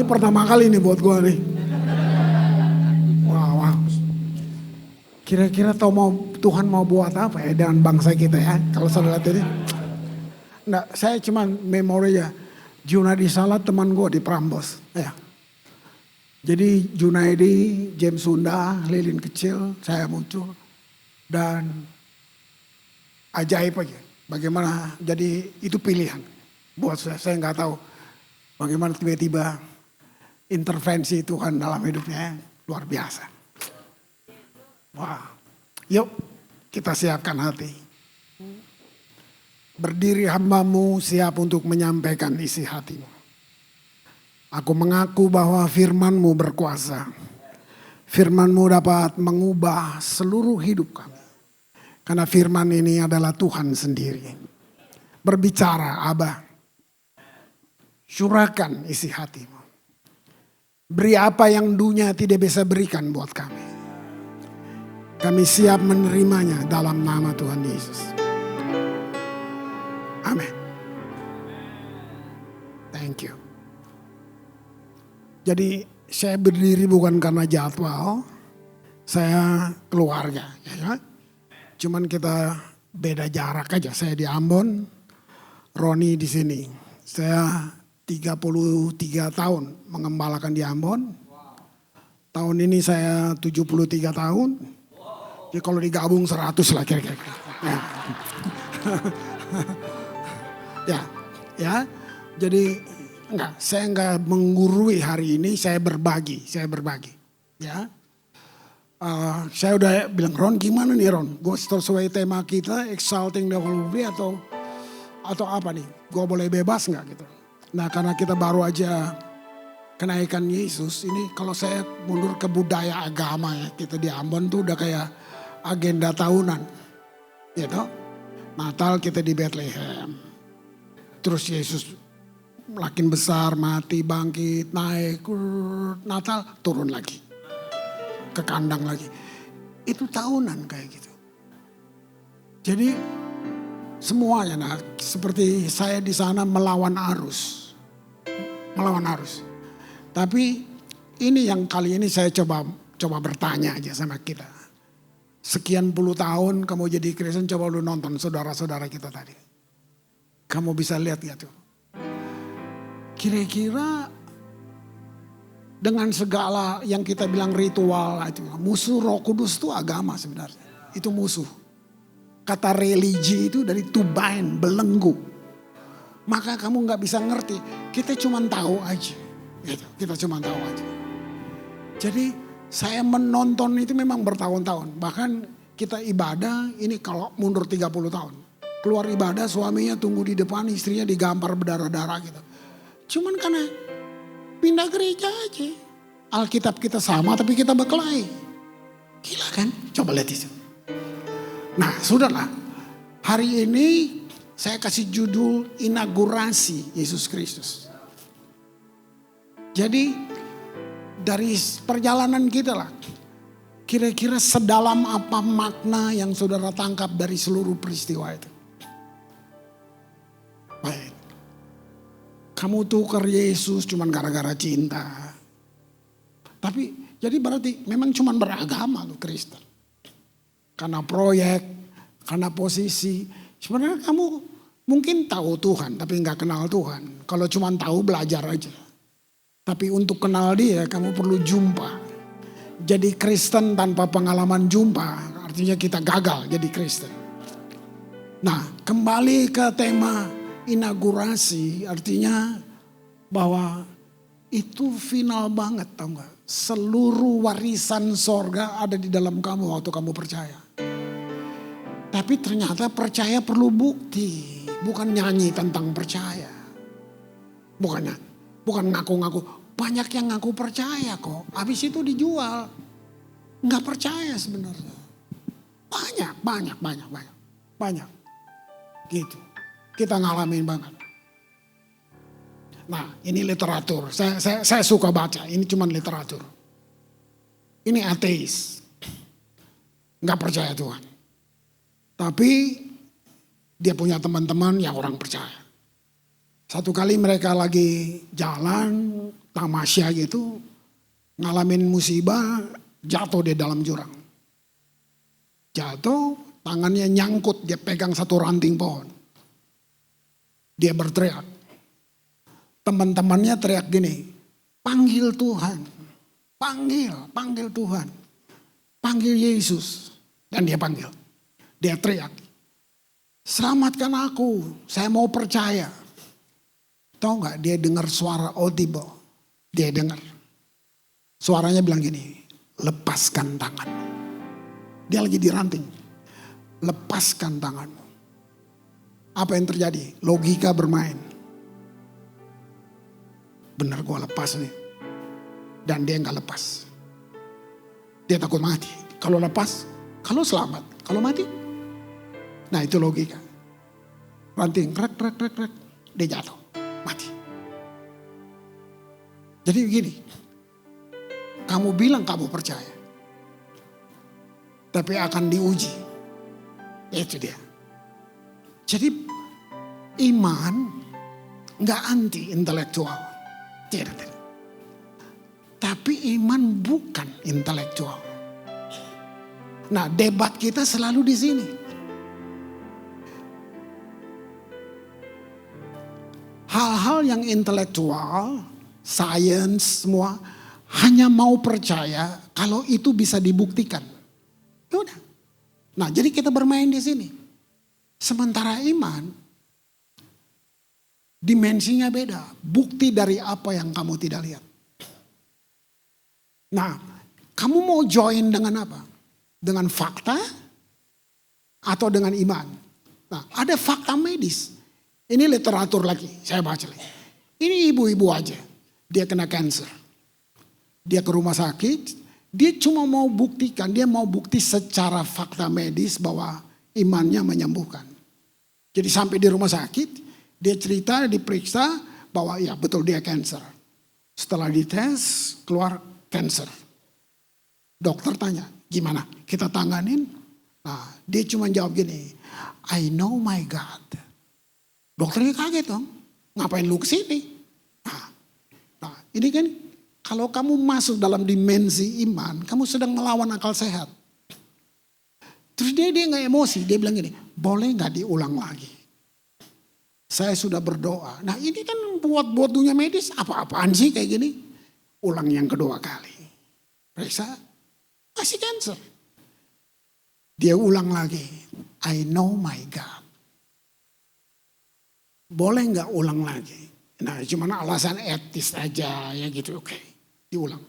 pertama kali nih buat gue nih. Wow. Kira-kira Tuhan mau buat apa ya dengan bangsa kita ya? Kalau saudara lihat ini. Nggak, saya cuma memori ya. Junaidi Salah teman gue di Prambos. Ya. Jadi Junaidi, James Sunda, Lilin kecil, saya muncul. Dan ajaib aja. Bagaimana, jadi itu pilihan. Buat saya nggak tahu. Bagaimana tiba-tiba intervensi Tuhan dalam hidupnya luar biasa. Wah, yuk kita siapkan hati. Berdiri hambamu siap untuk menyampaikan isi hatimu. Aku mengaku bahwa firman-Mu berkuasa. Firman-Mu dapat mengubah seluruh hidup kami. Karena firman ini adalah Tuhan sendiri. Berbicara, Abah. Curahkan isi hatimu. Beri apa yang dunia tidak bisa berikan buat kami. Kami siap menerimanya dalam nama Tuhan Yesus. Amin. Thank you. Jadi saya berdiri bukan karena jadwal. Saya keluarga. Ya. Cuman kita beda jarak aja. Saya di Ambon. Roni di sini. Saya 33 tahun mengembalakan di Ambon. Tahun ini saya 73 tahun. Jadi kalau digabung 100 lah kira-kira. Ya. Jadi saya enggak menggurui hari ini, saya berbagi. Ya. Saya udah bilang, Ron gimana nih Ron? Gue sesuai tema kita, exalting the holy atau apa nih? Gue boleh bebas nggak gitu? Nah karena kita baru aja kenaikan Yesus, ini kalau saya mundur ke budaya agama ya, kita di Ambon tuh udah kayak agenda tahunan. Gitu. Natal kita di Bethlehem. Terus Yesus makin besar, mati, bangkit, naik, Natal turun lagi. Ke kandang lagi. Itu tahunan kayak gitu. Jadi semuanya seperti saya di sana melawan arus. Tapi ini yang kali ini saya coba bertanya aja sama kita. Sekian puluh tahun kamu jadi Kristen, coba lu nonton saudara-saudara kita tadi. Kamu bisa lihat ya tuh. Kira-kira dengan segala yang kita bilang ritual itu, musuh Roh Kudus itu agama sebenarnya. Itu musuh. Kata religi itu dari to bind, belenggu. Maka kamu nggak bisa ngerti. Kita cuma tahu aja. Gitu. Kita cuma tahu aja. Jadi saya menonton itu memang bertahun-tahun. Bahkan kita ibadah ini kalau mundur 30 tahun. Keluar ibadah suaminya tunggu di depan, istrinya digampar berdarah-darah gitu. Cuman karena pindah gereja aja. Alkitab kita sama tapi kita berkelahi. Gila kan? Coba lihat itu. Nah sudahlah. Hari ini saya kasih judul inaugurasi Yesus Kristus. Jadi dari perjalanan kita lah. Kira-kira sedalam apa makna yang saudara tangkap dari seluruh peristiwa itu. Baik. Kamu tukar Yesus cuman gara-gara cinta. Tapi jadi berarti memang cuman beragama tuh Kristen. Karena proyek, karena posisi. Sebenarnya kamu mungkin tahu Tuhan tapi nggak kenal Tuhan. Kalau cuman tahu belajar aja. Tapi untuk kenal dia kamu perlu jumpa. Jadi Kristen tanpa pengalaman jumpa artinya kita gagal jadi Kristen. Nah kembali ke tema inaugurasi artinya bahwa itu final banget tau gak. Seluruh warisan sorga ada di dalam kamu waktu kamu percaya. Tapi ternyata percaya perlu bukti. Bukan nyanyi tentang percaya. Bukan ngaku-ngaku. Banyak yang ngaku percaya kok. Habis itu dijual. Nggak percaya sebenarnya. Banyak. Gitu. Kita ngalamin banget. Nah ini literatur. Saya suka baca. Ini cuma literatur. Ini ateis. Nggak percaya Tuhan. Tapi dia punya teman-teman yang orang percaya. Satu kali mereka lagi jalan tamasya gitu, ngalamin musibah, jatuh di dalam jurang. Jatuh, tangannya nyangkut, dia pegang satu ranting pohon. Dia berteriak. Teman-temannya teriak gini, panggil Tuhan, panggil Tuhan, panggil Yesus. Dan dia panggil, dia teriak, selamatkan aku, saya mau percaya. Tahu nggak, dia dengar suara audible, dia dengar. Suaranya bilang gini, lepaskan tanganmu. Dia lagi diranting, lepaskan tanganmu. Apa yang terjadi? Logika bermain. Bener gue lepas nih. Dan dia gak lepas. Dia takut mati. Kalau lepas, kalau selamat. Kalau mati, nah itu logika. Ranting, krek. Dia jatuh, mati. Jadi begini. Kamu bilang kamu percaya. Tapi akan diuji. Itu dia. Jadi iman gak anti intelektual. Tidak. Tapi iman bukan intelektual. Nah, debat kita selalu di sini. Hal-hal yang intelektual, sains semua hanya mau percaya kalau itu bisa dibuktikan. Ya udah. Nah, jadi kita bermain di sini. Sementara iman, dimensinya beda. Bukti dari apa yang kamu tidak lihat. Nah, kamu mau join dengan apa? Dengan fakta atau dengan iman? Nah, ada fakta medis. Ini literatur lagi, saya baca lagi. Ini ibu-ibu aja, dia kena kanker. Dia ke rumah sakit, dia cuma mau buktikan, dia mau bukti secara fakta medis bahwa imannya menyembuhkan. Jadi sampai di rumah sakit, dia cerita, diperiksa bahwa ya betul dia kanker. Setelah dites, keluar kanker. Dokter tanya, gimana? Kita tanganin? Nah, dia cuma jawab gini, I know my God. Dokternya kaget dong, ngapain lu kesini? Nah, ini kan kalau kamu masuk dalam dimensi iman, kamu sedang melawan akal sehat. Terus dia gak emosi, dia bilang gini, boleh gak diulang lagi? Saya sudah berdoa. Nah ini kan buat dunia medis, apa-apaan sih kayak gini? Ulang yang kedua kali. Periksa, masih kanker. Dia ulang lagi, I know my God. Boleh gak ulang lagi? Nah cuman alasan etis aja ya gitu, oke. Diulang.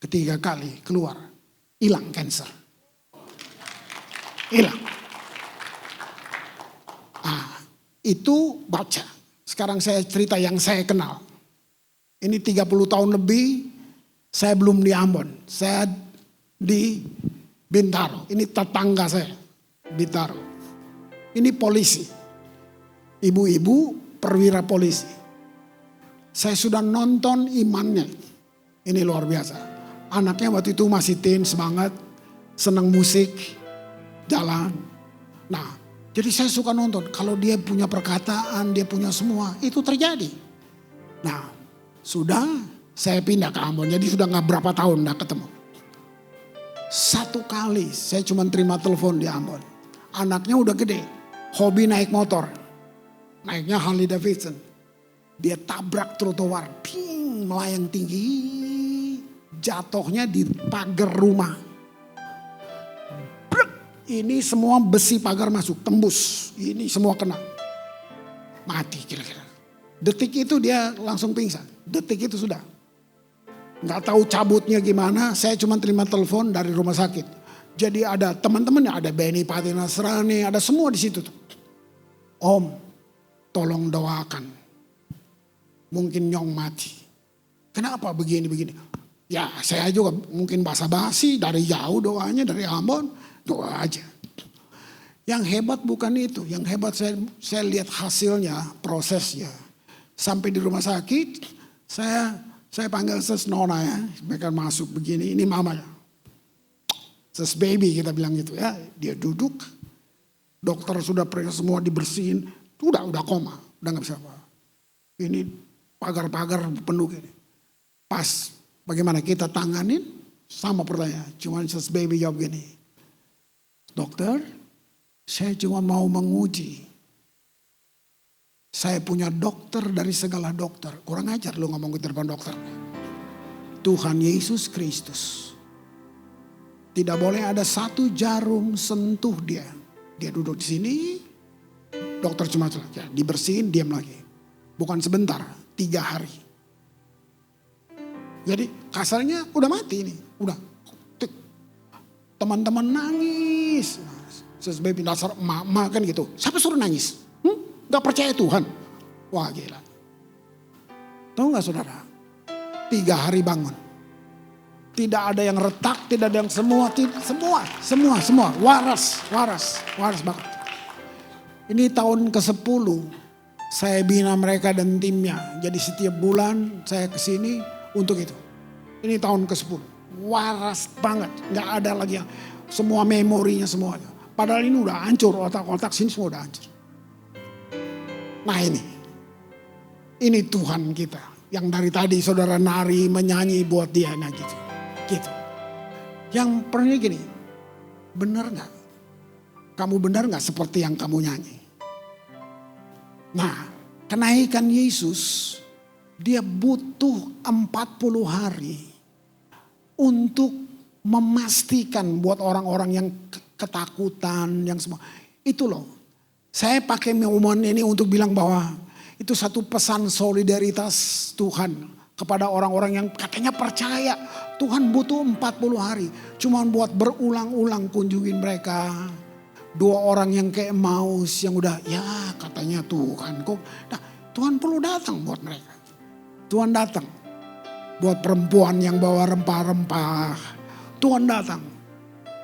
Ketiga kali keluar, hilang kanker. Hilang. Itu baca. Sekarang saya cerita yang saya kenal. Ini 30 tahun lebih, saya belum di Ambon. Saya di Bintaro. Ini tetangga saya, Bintaro. Ini polisi. Ibu-ibu perwira polisi. Saya sudah nonton imannya. Ini luar biasa. Anaknya waktu itu masih teen, semangat, senang musik, jalan. Nah, jadi saya suka nonton. Kalau dia punya perkataan, dia punya semua, itu terjadi. Nah, sudah saya pindah ke Ambon. Jadi sudah gak berapa tahun gak ketemu. Satu kali saya cuma terima telepon di Ambon. Anaknya udah gede, hobi naik motor. Naiknya Harley Davidson. Dia tabrak trotoar, ping, melayang tinggi. Jatuhnya di pagar rumah. Ini semua besi pagar masuk, tembus. Ini semua kena. Mati kira-kira. Detik itu dia langsung pingsan. Detik itu sudah. Gak tahu cabutnya gimana, saya cuma terima telepon dari rumah sakit. Jadi ada teman-temannya, ada Beni Pati Nasrani, ada semua di situ tuh. Om, tolong doakan. Mungkin Nyong mati. Kenapa begini-begini? Ya saya juga mungkin basa-basi, dari jauh doanya, dari Ambon. Doa aja. Yang hebat bukan itu. Yang hebat saya lihat hasilnya, prosesnya. Sampai di rumah sakit, saya panggil Sis Nona ya. Mereka masuk begini, ini mamanya. Sis baby kita bilang gitu ya. Dia duduk, dokter sudah periksa semua, dibersihin. Udah koma, udah gak bisa apa. Ini pagar-pagar penuh gini. Pas bagaimana kita tanganin, sama pertanyaan. Cuman baby jawab gini, dokter, saya cuma mau menguji. Saya punya dokter dari segala dokter. Kurang ajar lu ngomong ke depan dokter. Tuhan Yesus Kristus. Tidak boleh ada satu jarum sentuh dia. Dia duduk di sini, dokter cuma ya, dibersihin, diam lagi. Bukan sebentar, 3 hari. Jadi kasarnya udah mati ini, udah. Teman-teman nangis. Baby dasar emak kan gitu. Siapa suruh nangis? Gak percaya Tuhan. Wah gila. Tahu gak saudara? 3 hari bangun. Tidak ada yang retak, tidak ada yang semua. Waras banget. Ini tahun ke-10 saya bina mereka dan timnya. Jadi setiap bulan saya kesini untuk itu. Ini tahun ke-10. Waras banget. Gak ada lagi yang semua memorinya semuanya. Padahal ini udah hancur, otak-otak sini semua udah hancur. Nah ini Tuhan kita. Yang dari tadi saudara nari, menyanyi buat dia. Nah gitu. Yang pernah gini, benar gak? Kamu benar gak seperti yang kamu nyanyi? Nah kenaikan Yesus, dia butuh 40 hari untuk memastikan buat orang-orang yang ketakutan, yang semua. Itu loh, saya pakai momen ini untuk bilang bahwa itu satu pesan solidaritas Tuhan kepada orang-orang yang katanya percaya. Tuhan butuh 40 hari cuman buat berulang-ulang kunjungin mereka. 2 orang yang kayak Emmaus yang udah ya katanya Tuhan kok. Nah, Tuhan perlu datang buat mereka. Tuhan datang buat perempuan yang bawa rempah-rempah. Tuhan datang.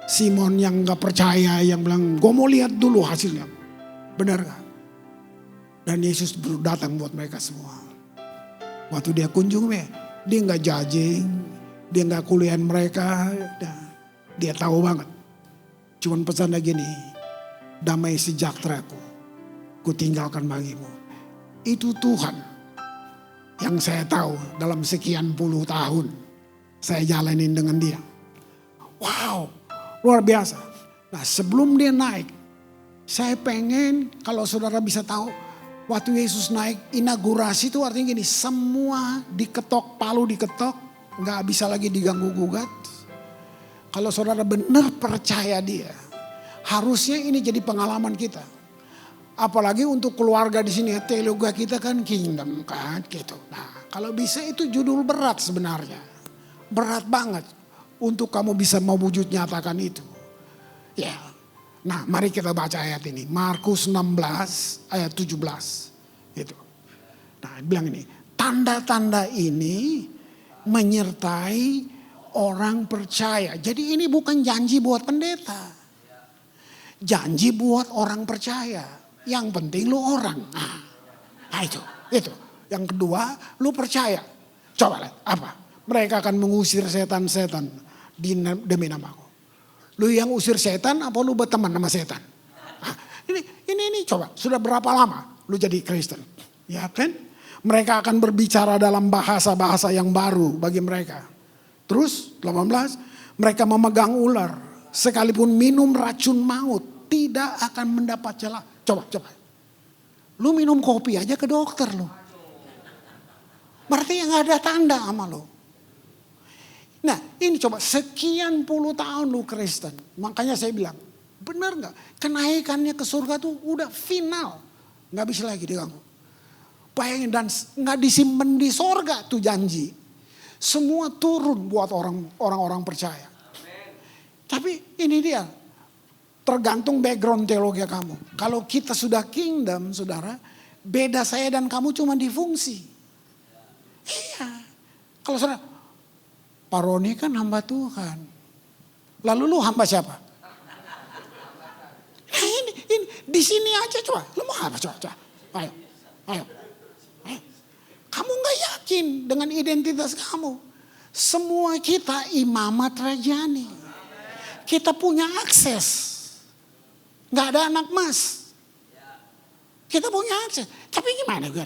Simon yang gak percaya yang bilang gue mau lihat dulu hasilnya. Benar gak? Dan Yesus baru datang buat mereka semua. Waktu dia kunjung dia gak judging. Dia gak kuliahin mereka. Dia tahu banget. Cuman pesannya gini. Damai sejahteraku ku tinggalkan bagimu. Itu Tuhan yang saya tahu dalam sekian puluh tahun saya jalanin dengan dia. Wow, luar biasa. Nah sebelum dia naik, saya pengen kalau saudara bisa tahu, waktu Yesus naik inaugurasi itu artinya gini, semua diketok, palu diketok, gak bisa lagi diganggu gugat. Kalau saudara benar percaya dia, harusnya ini jadi pengalaman kita. Apalagi untuk keluarga di sini, teologi kita kan kingdom kan gitu. Nah kalau bisa itu judul berat sebenarnya, berat banget. Untuk kamu bisa mewujud nyatakan itu. Ya. Nah mari kita baca ayat ini. Markus 16 ayat 17. Gitu. Nah bilang ini. Tanda-tanda ini menyertai orang percaya. Jadi ini bukan janji buat pendeta. Janji buat orang percaya. Yang penting lu orang. Nah itu. Yang kedua lu percaya. Coba lihat apa. Mereka akan mengusir setan-setan demi namaku. Lu yang usir setan apa lu berteman sama setan? Nah, ini coba sudah berapa lama lu jadi Kristen? Ya kan? Mereka akan berbicara dalam bahasa-bahasa yang baru bagi mereka. Terus 18, mereka memegang ular. Sekalipun minum racun maut tidak akan mendapat celah. Coba. Lu minum kopi aja ke dokter lu. Berarti yang gak ada tanda sama lu. Nah ini coba sekian puluh tahun lu Kristen. Makanya saya bilang benar gak? Kenaikannya ke surga tuh udah final. Gak bisa lagi diganggu. Bayangin dan gak disimpan di surga tuh janji. Semua turun buat orang-orang percaya. Tapi ini dia. Tergantung background teologi kamu. Kalau kita sudah kingdom saudara. Beda saya dan kamu cuma di fungsi. Iya. Kalau saudara. Pak Roni kan hamba Tuhan. Lalu lu hamba siapa? Nah ini di sini aja coba. Lu mau apa coba. Ayo. Kamu gak yakin dengan identitas kamu. Semua kita imamat rajani. Kita punya akses. Gak ada anak mas. Kita punya akses. Tapi gimana gue?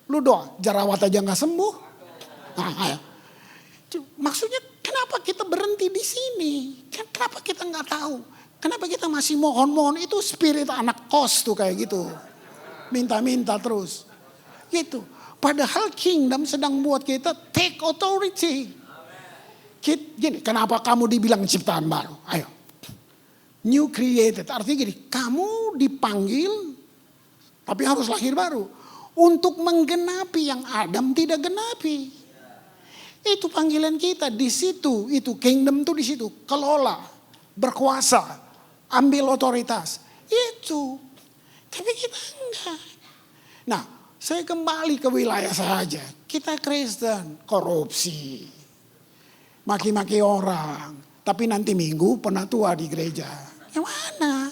Lu doa jerawat aja gak sembuh. Nah ayo. Maksudnya kenapa kita berhenti di sini? Kenapa kita nggak tahu? Kenapa kita masih mohon-mohon? Itu spirit anak kos tuh kayak gitu. Minta-minta terus. Gitu. Padahal kingdom sedang buat kita take authority. Gini, kenapa kamu dibilang ciptaan baru? Ayo. New created. Artinya gini, kamu dipanggil tapi harus lahir baru. Untuk menggenapi yang Adam tidak genapi. Itu panggilan kita di situ. Itu kingdom tuh di situ. Kelola, berkuasa, ambil otoritas. Itu. Tapi kita enggak. Nah, saya kembali ke wilayah saja. Kita Kristen, korupsi. Maki-maki orang. Tapi nanti minggu penatua di gereja. Gimana?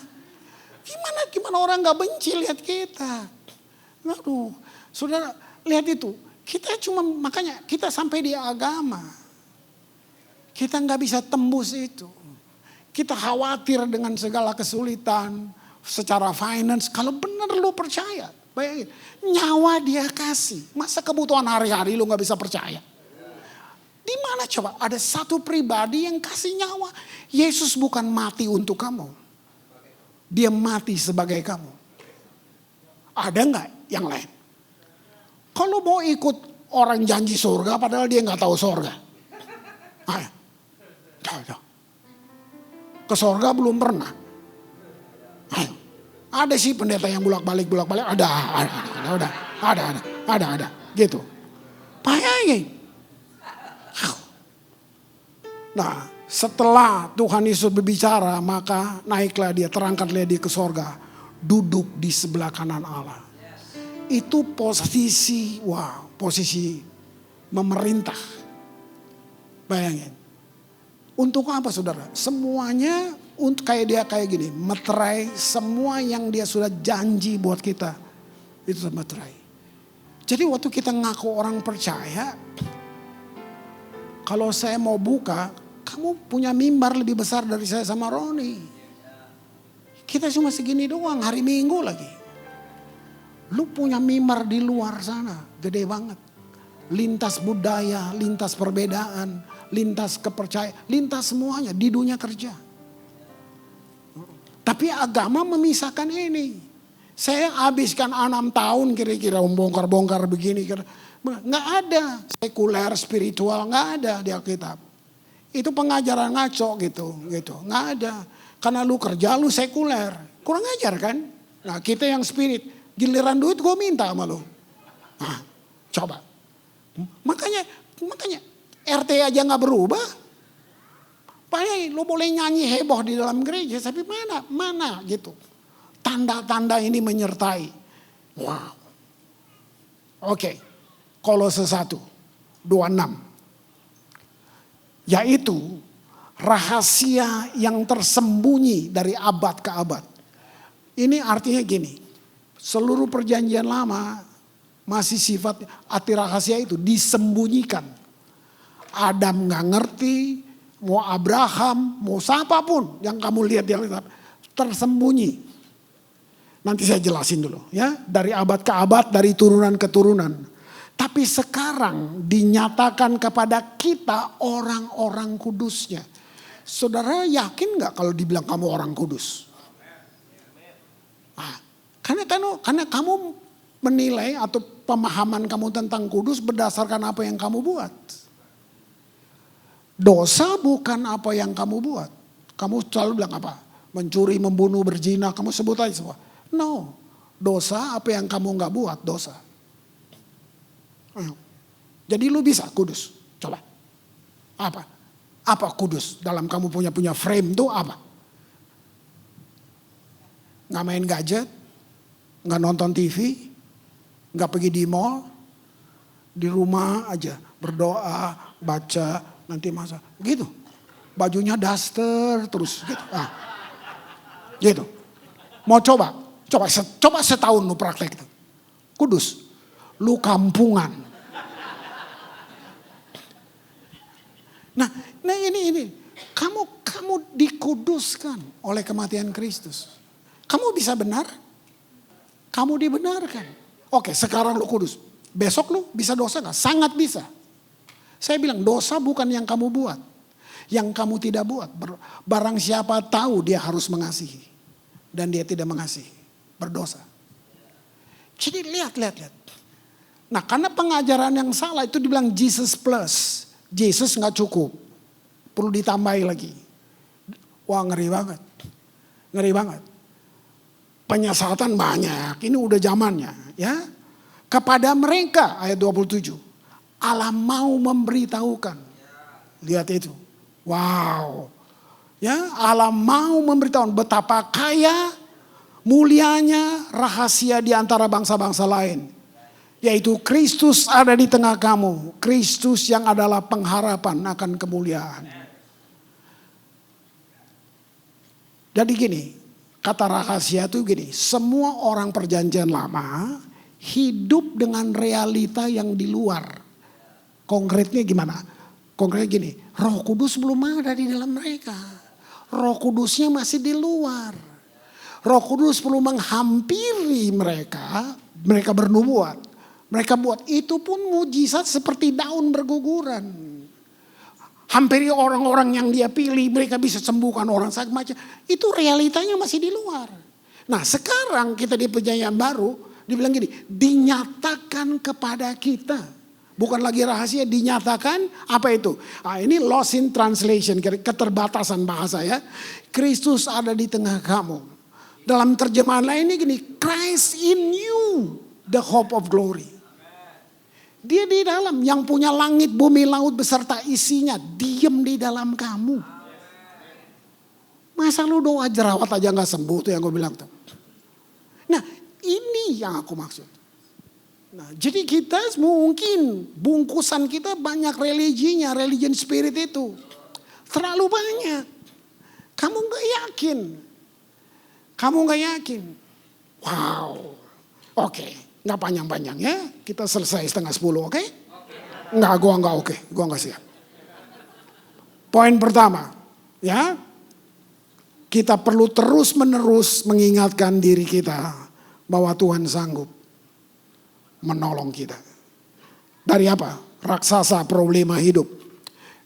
Gimana orang gak benci lihat kita? Aduh, saudara lihat itu. Kita cuma makanya kita sampai di agama. Kita gak bisa tembus itu. Kita khawatir dengan segala kesulitan. Secara finance. Kalau benar lu percaya. Bayangin. Nyawa dia kasih. Masa kebutuhan hari-hari lu gak bisa percaya? Di mana coba ada satu pribadi yang kasih nyawa. Yesus bukan mati untuk kamu. Dia mati sebagai kamu. Ada nggak yang lain? Kalau mau ikut orang janji surga padahal dia nggak tahu surga. Ayo. Ke surga belum pernah. Ayo. Ada sih pendeta yang bolak-balik. Ada. Gitu. Bayangin. Nah, setelah Tuhan Yesus berbicara, maka naiklah dia, terangkatlah dia ke sorga. Duduk di sebelah kanan Allah. Itu posisi memerintah. Bayangin. Untuk apa saudara? Semuanya untuk kayak gini. Meterai semua yang dia sudah janji buat kita. Itu meterai. Jadi waktu kita ngaku orang percaya. Kalau saya mau buka, kamu punya mimbar lebih besar dari saya sama Roni. Kita cuma segini doang, hari Minggu lagi. Lu punya mimbar di luar sana, gede banget. Lintas budaya, lintas perbedaan, lintas kepercayaan, lintas semuanya di dunia kerja. Tapi agama memisahkan ini. Saya habiskan 6 tahun kira-kira bongkar-bongkar begini. Nggak ada sekuler spiritual, nggak ada di Alkitab. Itu pengajaran ngaco gitu. Nggak ada. Karena lu kerja lu sekuler, kurang ajar kan? Nah kita yang spirit, giliran duit gue minta sama lu. Nah, coba. Makanya RT aja nggak berubah. Bayangin, lu boleh nyanyi heboh di dalam gereja, tapi mana gitu. Tanda-tanda ini menyertai. Wow. Oke. Kolose 1:26. Yaitu rahasia yang tersembunyi dari abad ke abad. Ini artinya gini. Seluruh perjanjian lama masih sifat arti rahasia itu disembunyikan. Adam gak ngerti, mau Abraham, mau siapapun yang kamu lihat di Alkitab tersembunyi. Nanti saya jelasin dulu ya, dari abad ke abad, dari turunan ke turunan. Tapi sekarang dinyatakan kepada kita orang-orang kudusnya. Saudara yakin gak kalau dibilang kamu orang kudus? Nah, karena kamu menilai atau pemahaman kamu tentang kudus berdasarkan apa yang kamu buat. Dosa bukan apa yang kamu buat. Kamu selalu bilang apa? Mencuri, membunuh, berzina, kamu sebut aja semua. No, dosa apa yang kamu gak buat, dosa. Jadi lu bisa kudus. Coba. Apa? Apa kudus? Dalam kamu punya frame itu apa? Gak main gadget. Gak nonton TV. Gak pergi di mall. Di rumah aja. Berdoa, baca, nanti masa. Gitu. Bajunya daster terus. Gitu. Gitu. Mau coba? Coba setahun lu praktek itu. Kudus. Lu kampungan. Nah ini. Kamu dikuduskan oleh kematian Kristus. Kamu bisa benar. Kamu dibenarkan. Oke, sekarang lu kudus. Besok lu bisa dosa gak? Sangat bisa. Saya bilang dosa bukan yang kamu buat. Yang kamu tidak buat. Barang siapa tahu dia harus mengasihi. Dan dia tidak mengasihi. Berdosa. Jadi lihat. Nah karena pengajaran yang salah itu dibilang Jesus plus. Jesus gak cukup. Perlu ditambahi lagi. Wah ngeri banget. Ngeri banget. Penyesatan banyak. Ini udah zamannya. Ya. Kepada mereka ayat 27. Allah mau memberitahukan. Lihat itu. Wow. Ya, Allah mau memberitahukan betapa kaya, mulianya rahasia di antara bangsa-bangsa lain. Yaitu Kristus ada di tengah kamu. Kristus yang adalah pengharapan akan kemuliaan. Jadi gini, kata rahasia itu gini. Semua orang perjanjian lama hidup dengan realita yang di luar. Konkretnya gimana? Konkretnya gini, Roh Kudus belum ada di dalam mereka. Roh Kudusnya masih di luar. Roh Kudus perlu menghampiri mereka. Mereka bernubuat. Mereka buat itu pun mujizat seperti daun berguguran. Hampiri orang-orang yang dia pilih, mereka bisa sembuhkan orang sakit macam. Itu realitanya masih di luar. Nah sekarang kita di perjanjian baru, dibilang gini, dinyatakan kepada kita. Bukan lagi rahasia, dinyatakan apa itu? Ini lost in translation, keterbatasan bahasa ya. Kristus ada di tengah kamu. Dalam terjemahan lainnya gini, Christ in you, the hope of glory. Dia di dalam, yang punya langit, bumi, laut beserta isinya, diem di dalam kamu. Masa lu doa jerawat aja gak sembuh tuh yang gue bilang tuh. Nah ini yang aku maksud. Nah, jadi kita mungkin bungkusan kita banyak religinya, religion spirit itu. Terlalu banyak. Kamu gak yakin. Wow. Oke, gak panjang-panjang ya. Kita selesai 9:30, oke? Enggak, gua gak oke. Gua gak siap. Poin pertama, ya. Kita perlu terus-menerus mengingatkan diri kita bahwa Tuhan sanggup menolong kita. Dari apa? Raksasa problema hidup.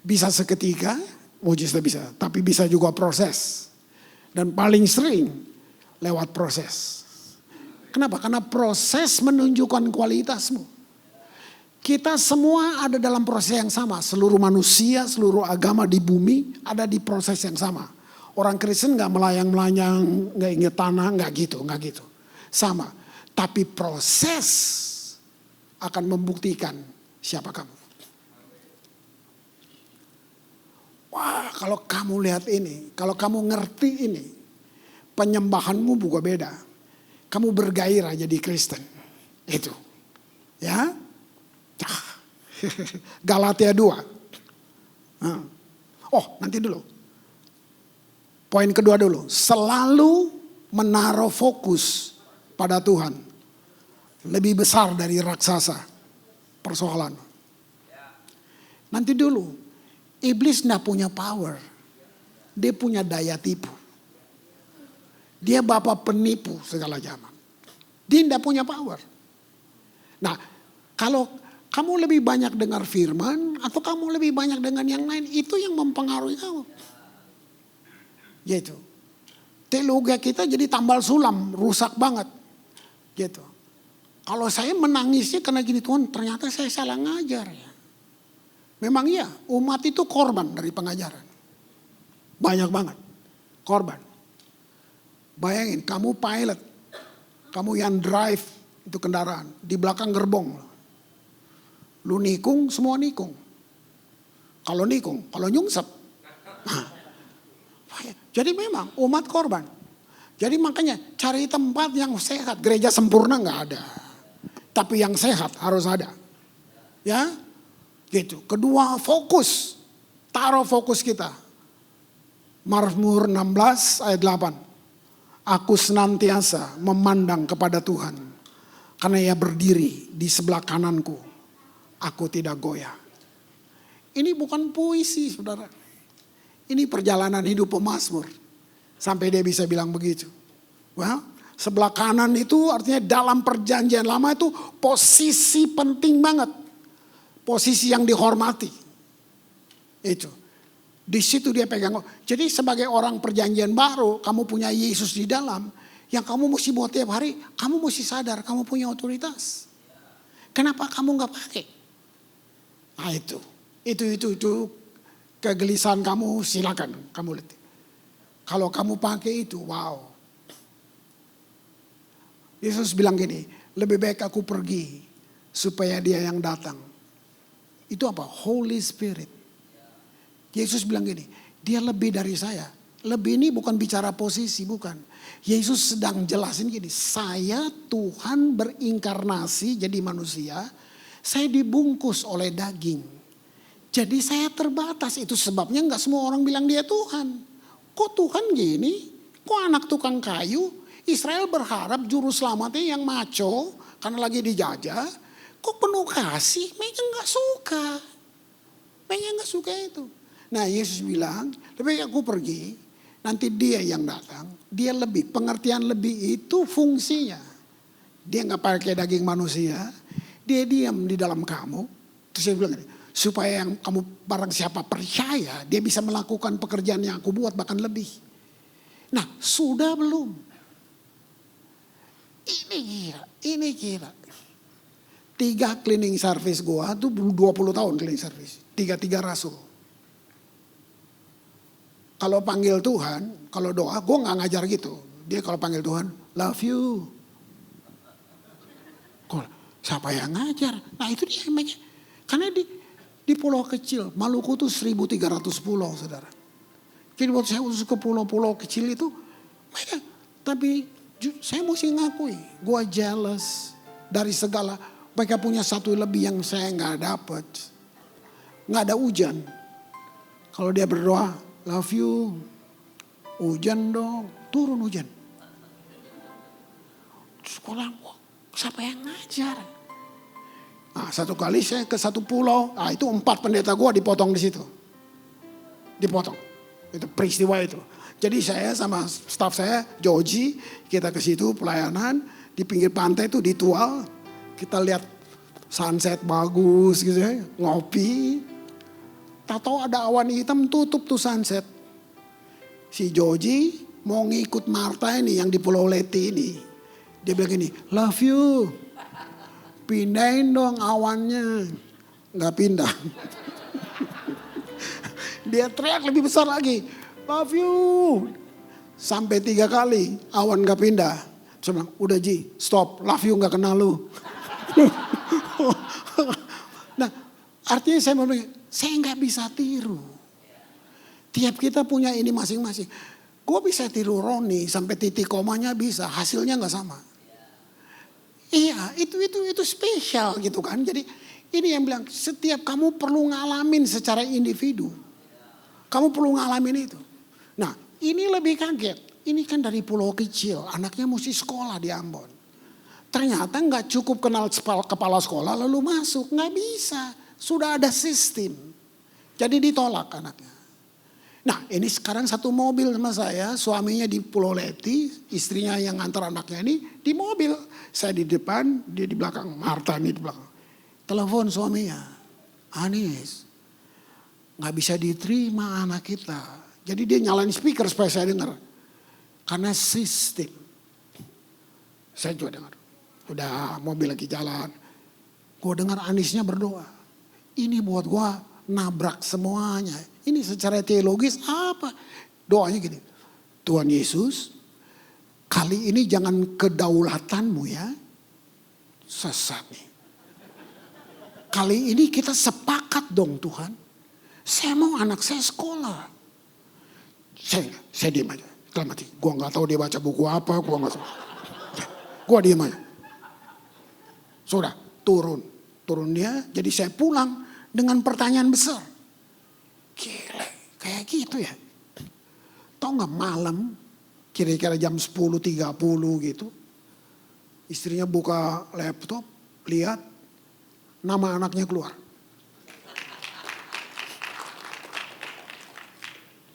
Bisa seketika, mujizat bisa. Tapi bisa juga proses. Dan paling sering lewat proses. Kenapa? Karena proses menunjukkan kualitasmu. Kita semua ada dalam proses yang sama. Seluruh manusia, seluruh agama di bumi ada di proses yang sama. Orang Kristen gak melayang-melayang, gak ingat tanah, gak gitu. Sama. Tapi proses akan membuktikan siapa kamu. Wah, kalau kamu lihat ini, kalau kamu ngerti ini, penyembahanmu juga beda. Kamu bergairah jadi Kristen. Itu. Ya. Galatia 2. Oh, nanti dulu. Poin kedua dulu. Selalu menaruh fokus pada Tuhan. Lebih besar dari raksasa persoalan. Nanti dulu, iblis gak punya power. Dia punya daya tipu. Dia bapak penipu segala zaman. Dia gak punya power. Nah, kalau kamu lebih banyak dengar firman, atau kamu lebih banyak dengan yang lain, itu yang mempengaruhi kamu. Gitu. Teologi kita jadi tambal sulam, rusak banget. Gitu. Kalau saya menangisnya karena gini, Tuhan ternyata saya salah ngajar ya. Memang iya, umat itu korban dari pengajaran. Banyak banget, korban. Bayangin, kamu pilot, kamu yang drive itu kendaraan, di belakang gerbong. Lu nikung, semua nikung. Kalau nikung, kalau nyungsep. Nah, jadi memang umat korban. Jadi makanya cari tempat yang sehat, gereja sempurna gak ada. Tapi yang sehat harus ada. Ya. Gitu. Kedua, fokus. Taruh fokus kita. Mazmur 16 ayat 8. Aku senantiasa memandang kepada Tuhan. Karena ia berdiri di sebelah kananku. Aku tidak goyah. Ini bukan puisi, saudara. Ini perjalanan hidup pemazmur. Sampai dia bisa bilang begitu. Well, sebelah kanan itu artinya dalam perjanjian lama itu posisi penting banget. Posisi yang dihormati. Itu. Di situ dia pegang. Jadi sebagai orang perjanjian baru, kamu punya Yesus di dalam. Yang kamu mesti buat tiap hari, kamu mesti sadar kamu punya otoritas. Kenapa kamu nggak pakai? Nah itu kegelisahan kamu, silakan kamu lihat. Kalau kamu pakai itu, wow. Yesus bilang gini, lebih baik aku pergi supaya dia yang datang. Itu apa? Holy Spirit. Yesus bilang gini, dia lebih dari saya. Lebih ini bukan bicara posisi, bukan. Yesus sedang jelasin gini, saya Tuhan berinkarnasi jadi manusia, saya dibungkus oleh daging. Jadi saya terbatas, itu sebabnya gak semua orang bilang dia Tuhan. Kok Tuhan gini? Kok anak tukang kayu? Israel berharap juru selamatnya yang maco karena lagi dijajah. Kok penuh kasih? Mereka gak suka. Mereka gak suka itu. Nah Yesus bilang, lebih baik aku pergi, nanti dia yang datang. Dia lebih, pengertian lebih itu fungsinya. Dia gak pakai daging manusia, dia diam di dalam kamu. Terus dia bilang, supaya yang kamu barang siapa percaya, dia bisa melakukan pekerjaan yang aku buat bahkan lebih. Nah sudah belum? Ini gila. 3 cleaning service gua tuh 20 tahun cleaning service. 3 rasul. Kalau panggil Tuhan, kalau doa, gue gak ngajar gitu. Dia kalau panggil Tuhan, love you. Siapa yang ngajar? Nah itu dia. Karena di pulau kecil, Maluku tuh 1.300 pulau saudara. Jadi buat saya khusus ke pulau-pulau kecil itu, mereka, tapi saya mesti ngakui, gue jealous dari segala. Mereka punya satu lebih yang saya gak dapat. Gak ada hujan. Kalau dia berdoa, love you. Hujan dong. Turun hujan. Sekolah, siapa yang ngajar? Nah, satu kali saya ke satu pulau. Nah, itu 4 pendeta gue dipotong di situ. Dipotong. Itu peristiwa itu. Jadi saya sama staff saya, Joji, kita ke situ pelayanan. Di pinggir pantai itu ditual. Kita lihat sunset bagus gitu ya. Ngopi. Tahu ada awan hitam tutup tuh sunset. Si Joji mau ngikut Marta ini yang di Pulau Leti ini. Dia bilang gini, love you. Pindahin dong awannya. Gak pindah. Dia teriak lebih besar lagi. Love you. Sampai 3 kali awan gak pindah. Saya bilang, udah Ji, stop. Love you gak kenal lu. Nah artinya saya mau bilang, saya gak bisa tiru. Tiap kita punya ini masing-masing. Gue bisa tiru Roni sampai titik komanya bisa, hasilnya gak sama. Iya, itu spesial gitu kan. Jadi ini yang bilang setiap kamu perlu ngalamin secara individu. Kamu perlu ngalamin itu. Nah ini lebih kaget. Ini kan dari pulau kecil, anaknya mesti sekolah di Ambon. Ternyata gak cukup kenal kepala sekolah lalu masuk. Gak bisa, sudah ada sistem. Jadi ditolak anaknya. Nah ini sekarang satu mobil sama saya, suaminya di Pulau Leti, istrinya yang ngantar anaknya ini di mobil. Saya di depan, dia di belakang, Marta ini di belakang. Telepon suaminya, Anis, gak bisa diterima anak kita. Jadi dia nyalain speaker supaya saya dengar. Karena sistem. Saya juga dengar. Udah mobil lagi jalan. Gue dengar Anisnya berdoa. Ini buat gue nabrak semuanya. Ini secara teologis apa? Doanya gini. Tuhan Yesus, kali ini jangan kedaulatanmu ya. Sesat nih. Kali ini kita sepakat dong Tuhan. Saya mau anak saya sekolah. Saya diam aja. Dalam hati. Gue gak tahu dia baca buku apa. Gue gak tahu. Gue diam aja. Sudah turun. Turun dia. Jadi saya pulang dengan pertanyaan besar. Gila, kayak gitu ya. Tahu gak malam, kira-kira jam 10.30 gitu. Istrinya buka laptop, lihat nama anaknya keluar.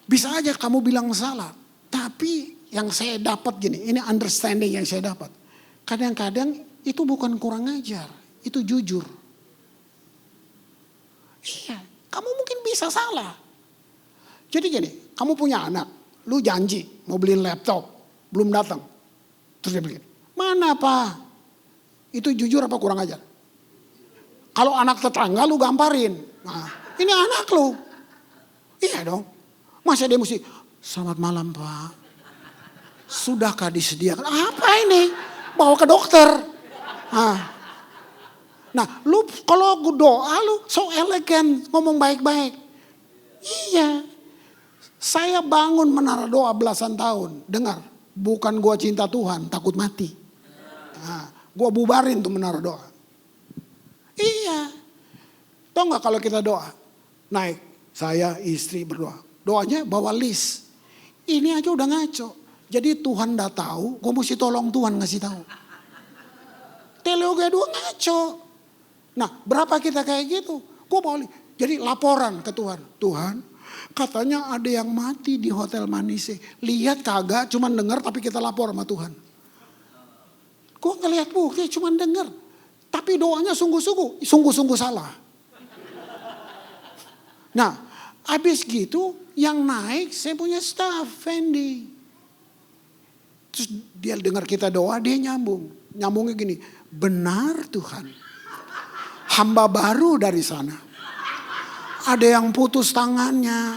Bisa aja kamu bilang salah. Tapi yang saya dapat gini, ini understanding yang saya dapat. Kadang-kadang itu bukan kurang ajar, itu jujur. Iya, kamu mungkin bisa salah. Jadi gini, kamu punya anak, lu janji mau beliin laptop, belum datang. Terus dia beliin. Mana Pak? Itu jujur apa kurang ajar? Kalau anak tetangga lu gamparin. Nah, ini anak lu. Iya dong. Masa dia mesti, selamat malam Pak. Sudahkah disediakan? Apa ini? Bawa ke dokter. Nah, lu kalau doa lu so elegan, ngomong baik-baik. Iya. Saya bangun menara doa belasan tahun. Dengar, bukan gua cinta Tuhan, takut mati. Gua bubarin tuh menara doa. Iya. Tahu nggak kalau kita doa? Naik, saya istri berdoa. Doanya bawa list. Ini aja udah ngaco. Jadi Tuhan udah tahu, gue mesti tolong Tuhan ngasih tahu. Teologi dua ngaco. Nah, berapa kita kayak gitu? Gue boleh. Jadi laporan ke Tuhan. Tuhan, katanya ada yang mati di Hotel Manise. Lihat kagak, cuman dengar tapi kita lapor sama Tuhan. Gue ngeliat bukti, cuman dengar. Tapi doanya sungguh-sungguh salah. Nah, habis gitu yang naik saya punya staff, Fendi. Terus dia dengar kita doa, dia nyambung. Nyambungnya gini, benar Tuhan. Hamba baru dari sana. Ada yang putus tangannya.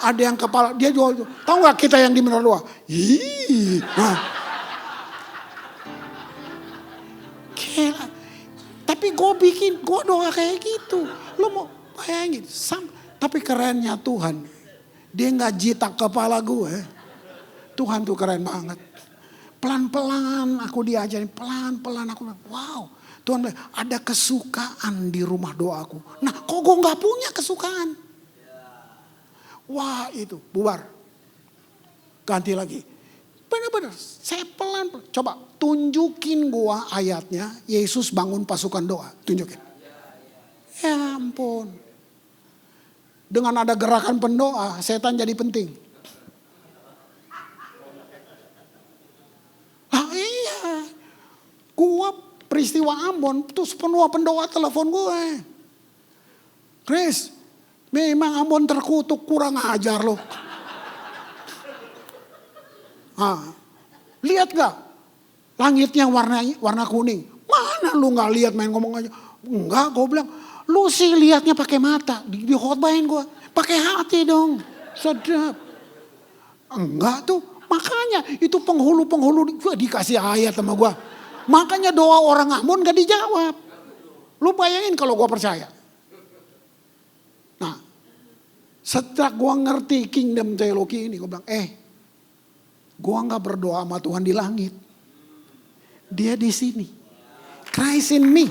Ada yang kepala, dia jual. Tahu gak kita yang di menara doa? Gila. Tapi gue doa kayak gitu. Lo mau bayangin. Tapi kerennya Tuhan. Dia gak jitak kepala gue. Tuhan tuh keren banget. Pelan-pelan aku diajarin. Pelan-pelan aku. Wow. Tuhan bilang ada kesukaan di rumah doaku. Nah kok gue gak punya kesukaan. Wah itu bubar. Ganti lagi. Benar-benar saya pelan. Coba tunjukin gua ayatnya. Yesus bangun pasukan doa. Tunjukin. Ya ampun. Dengan ada gerakan pendoa. Setan jadi penting. Ah iya. Gua peristiwa Ambon. Terus pendoa telepon gue. Chris. Memang Ambon terkutuk. Kurang ajar loh. Lihat gak? Langitnya warna kuning. Mana lu gak lihat main ngomong aja. Enggak, gue bilang. Lu sih lihatnya pakai mata. Dikhotbahin gue. Pakai hati dong. Sedap. Enggak tuh. Makanya itu penghulu dikasih ayat sama gue. Makanya doa orang Ambon gak dijawab. Lu bayangin kalau gue percaya. Nah. Setelah gue ngerti kingdom teologi ini. Gue bilang gue gak berdoa sama Tuhan di langit. Dia di sini. Christ in me.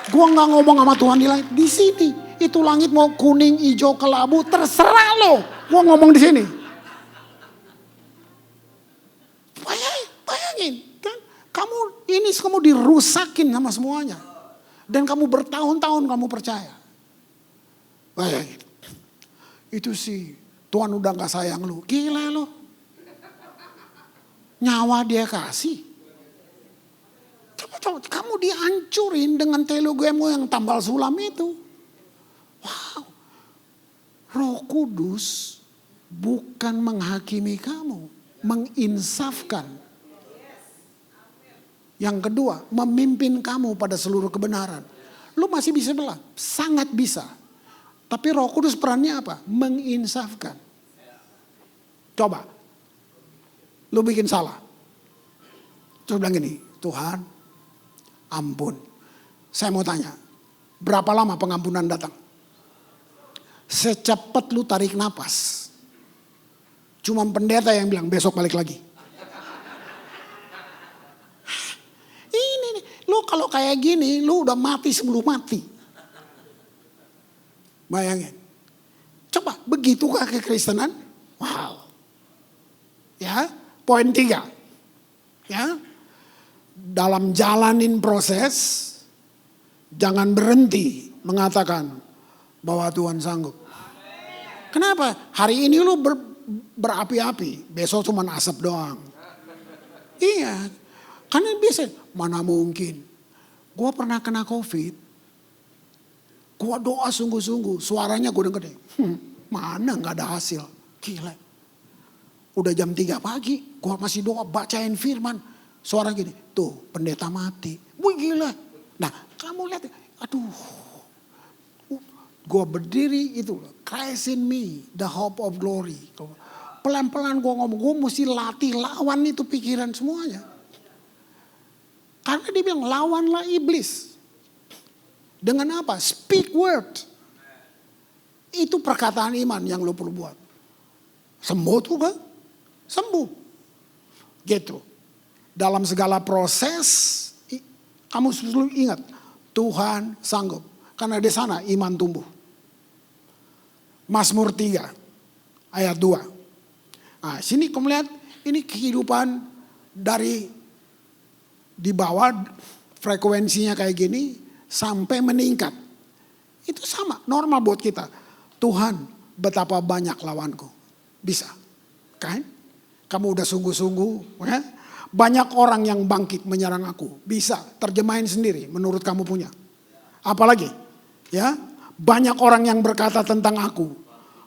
Gue gak ngomong sama Tuhan di langit. Di sini. Itu langit mau kuning, hijau, kelabu. Terserah lo. Gue ngomong di sini. Bayangin. Kan? Kamu dirusakin sama semuanya. Dan kamu bertahun-tahun kamu percaya. Bayangin. Itu sih. Tuhan udah gak sayang lu. Gila lo. Nyawa dia kasih. Coba kamu dihancurin dengan teologimu yang tambal sulam itu. Wow. Roh Kudus bukan menghakimi kamu. Menginsafkan. Yang kedua, memimpin kamu pada seluruh kebenaran. Lu masih bisa belah. Sangat bisa. Tapi Roh Kudus perannya apa? Menginsafkan. Coba. Lu bikin salah. Terus bilang gini, Tuhan ampun. Saya mau tanya, berapa lama pengampunan datang? Secepat lu tarik napas. Cuma pendeta yang bilang besok balik lagi. Ini nih, lu kalau kayak gini, lu udah mati sebelum mati. Bayangin. Coba, begitukah kekristenan? Wow. Ya. Poin 3, ya, dalam jalanin proses, jangan berhenti mengatakan bahwa Tuhan sanggup. Kenapa? Hari ini lu berapi-api, besok cuma asap doang. Iya, karena biasa, mana mungkin. Gue pernah kena COVID, Gua doa sungguh-sungguh, suaranya gue denger deh. Mana gak ada hasil. Gila. Udah jam 3 pagi, gua masih doa bacain firman. Suara gini, tuh pendeta mati. Wih gila. Nah kamu lihat, aduh. Gua berdiri itu, Christ in me, the hope of glory. Pelan-pelan gua ngomong, gua mesti latih lawan itu pikiran semuanya. Karena dia bilang lawanlah iblis. Dengan apa? Speak word. Itu perkataan iman yang lo perlu buat. Sembuh tuh kan? Sembuh. Gitu. Dalam segala proses, kamu selalu ingat, Tuhan sanggup. Karena di sana iman tumbuh. Mazmur 3 ayat 2. Nah, sini kamu lihat, ini kehidupan dari di bawah frekuensinya kayak gini sampai meningkat. Itu sama, normal buat kita. Tuhan, betapa banyak lawanku. Bisa, kan? Kamu udah sungguh-sungguh, ya? Banyak orang yang bangkit menyerang aku. Bisa, terjemahin sendiri menurut kamu punya. Apalagi, ya? Banyak orang yang berkata tentang aku.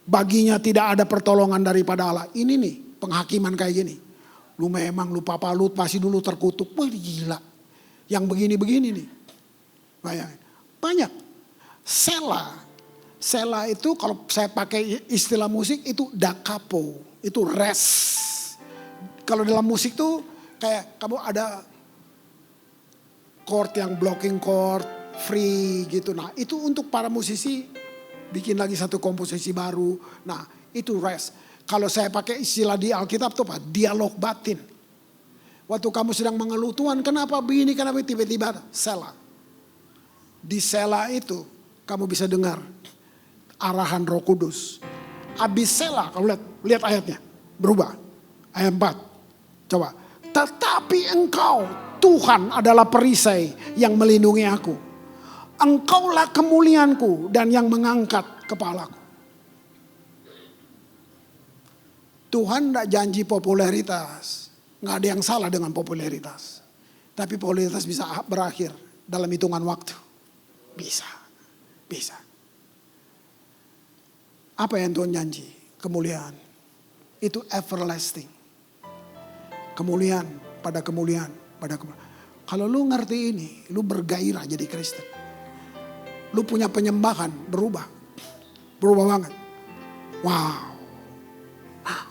Baginya tidak ada pertolongan daripada Allah. Ini nih, penghakiman kayak gini. Lu memang lu papa lu pasti dulu terkutuk. Wah gila. Yang begini-begini nih. Banyak. Sela itu kalau saya pakai istilah musik itu da capo. Itu rest. Kalau dalam musik tuh kayak kamu ada chord yang blocking chord, free gitu. Nah itu untuk para musisi bikin lagi satu komposisi baru. Nah itu rest. Kalau saya pakai istilah di Alkitab itu apa? Dialog batin. Waktu kamu sedang mengeluh Tuhan kenapa begini, kenapa tiba-tiba sela. Di sela itu kamu bisa dengar arahan Roh Kudus. Abis sela, kamu lihat ayatnya berubah. Ayat 4. Coba. Tetapi engkau Tuhan adalah perisai yang melindungi aku. Engkaulah kemuliaanku dan yang mengangkat kepalaku. Tuhan tidak janji popularitas. Nggak ada yang salah dengan popularitas. Tapi popularitas bisa berakhir dalam hitungan waktu. Bisa. Apa yang Tuhan janji? Kemuliaan. Itu everlasting. Kemuliaan pada kemuliaan. Kalau lu ngerti ini, lu bergairah jadi Kristen. Lu punya penyembahan berubah. Berubah banget. Wow. Nah.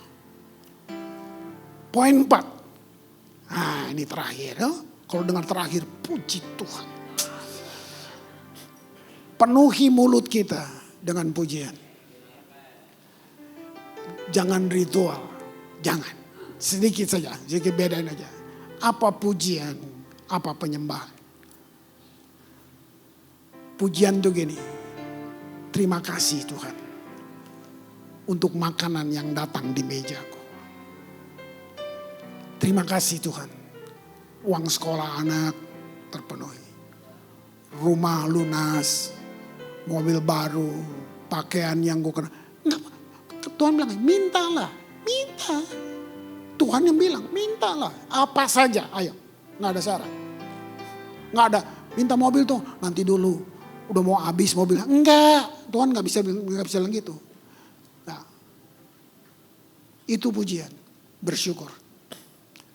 Poin 4. Nah ini terakhir. Kalau dengar terakhir, puji Tuhan. Penuhi mulut kita dengan pujian. Jangan ritual. Jangan. Sedikit saja. Sedikit bedain aja. Apa pujian? Apa penyembahan? Pujian tuh gini. Terima kasih Tuhan. Untuk makanan yang datang di mejaku. Terima kasih Tuhan. Uang sekolah anak terpenuhi. Rumah lunas. Mobil baru. Pakaian yang gue kena. Tuhan bilang mintalah. Minta. Tuhan yang bilang mintalah. Apa saja. Ayo. Gak ada syarat. Gak ada. Minta mobil tuh nanti dulu. Udah mau habis mobilnya. Enggak. Tuhan gak bisa bilang gitu. Nah, itu pujian. Bersyukur.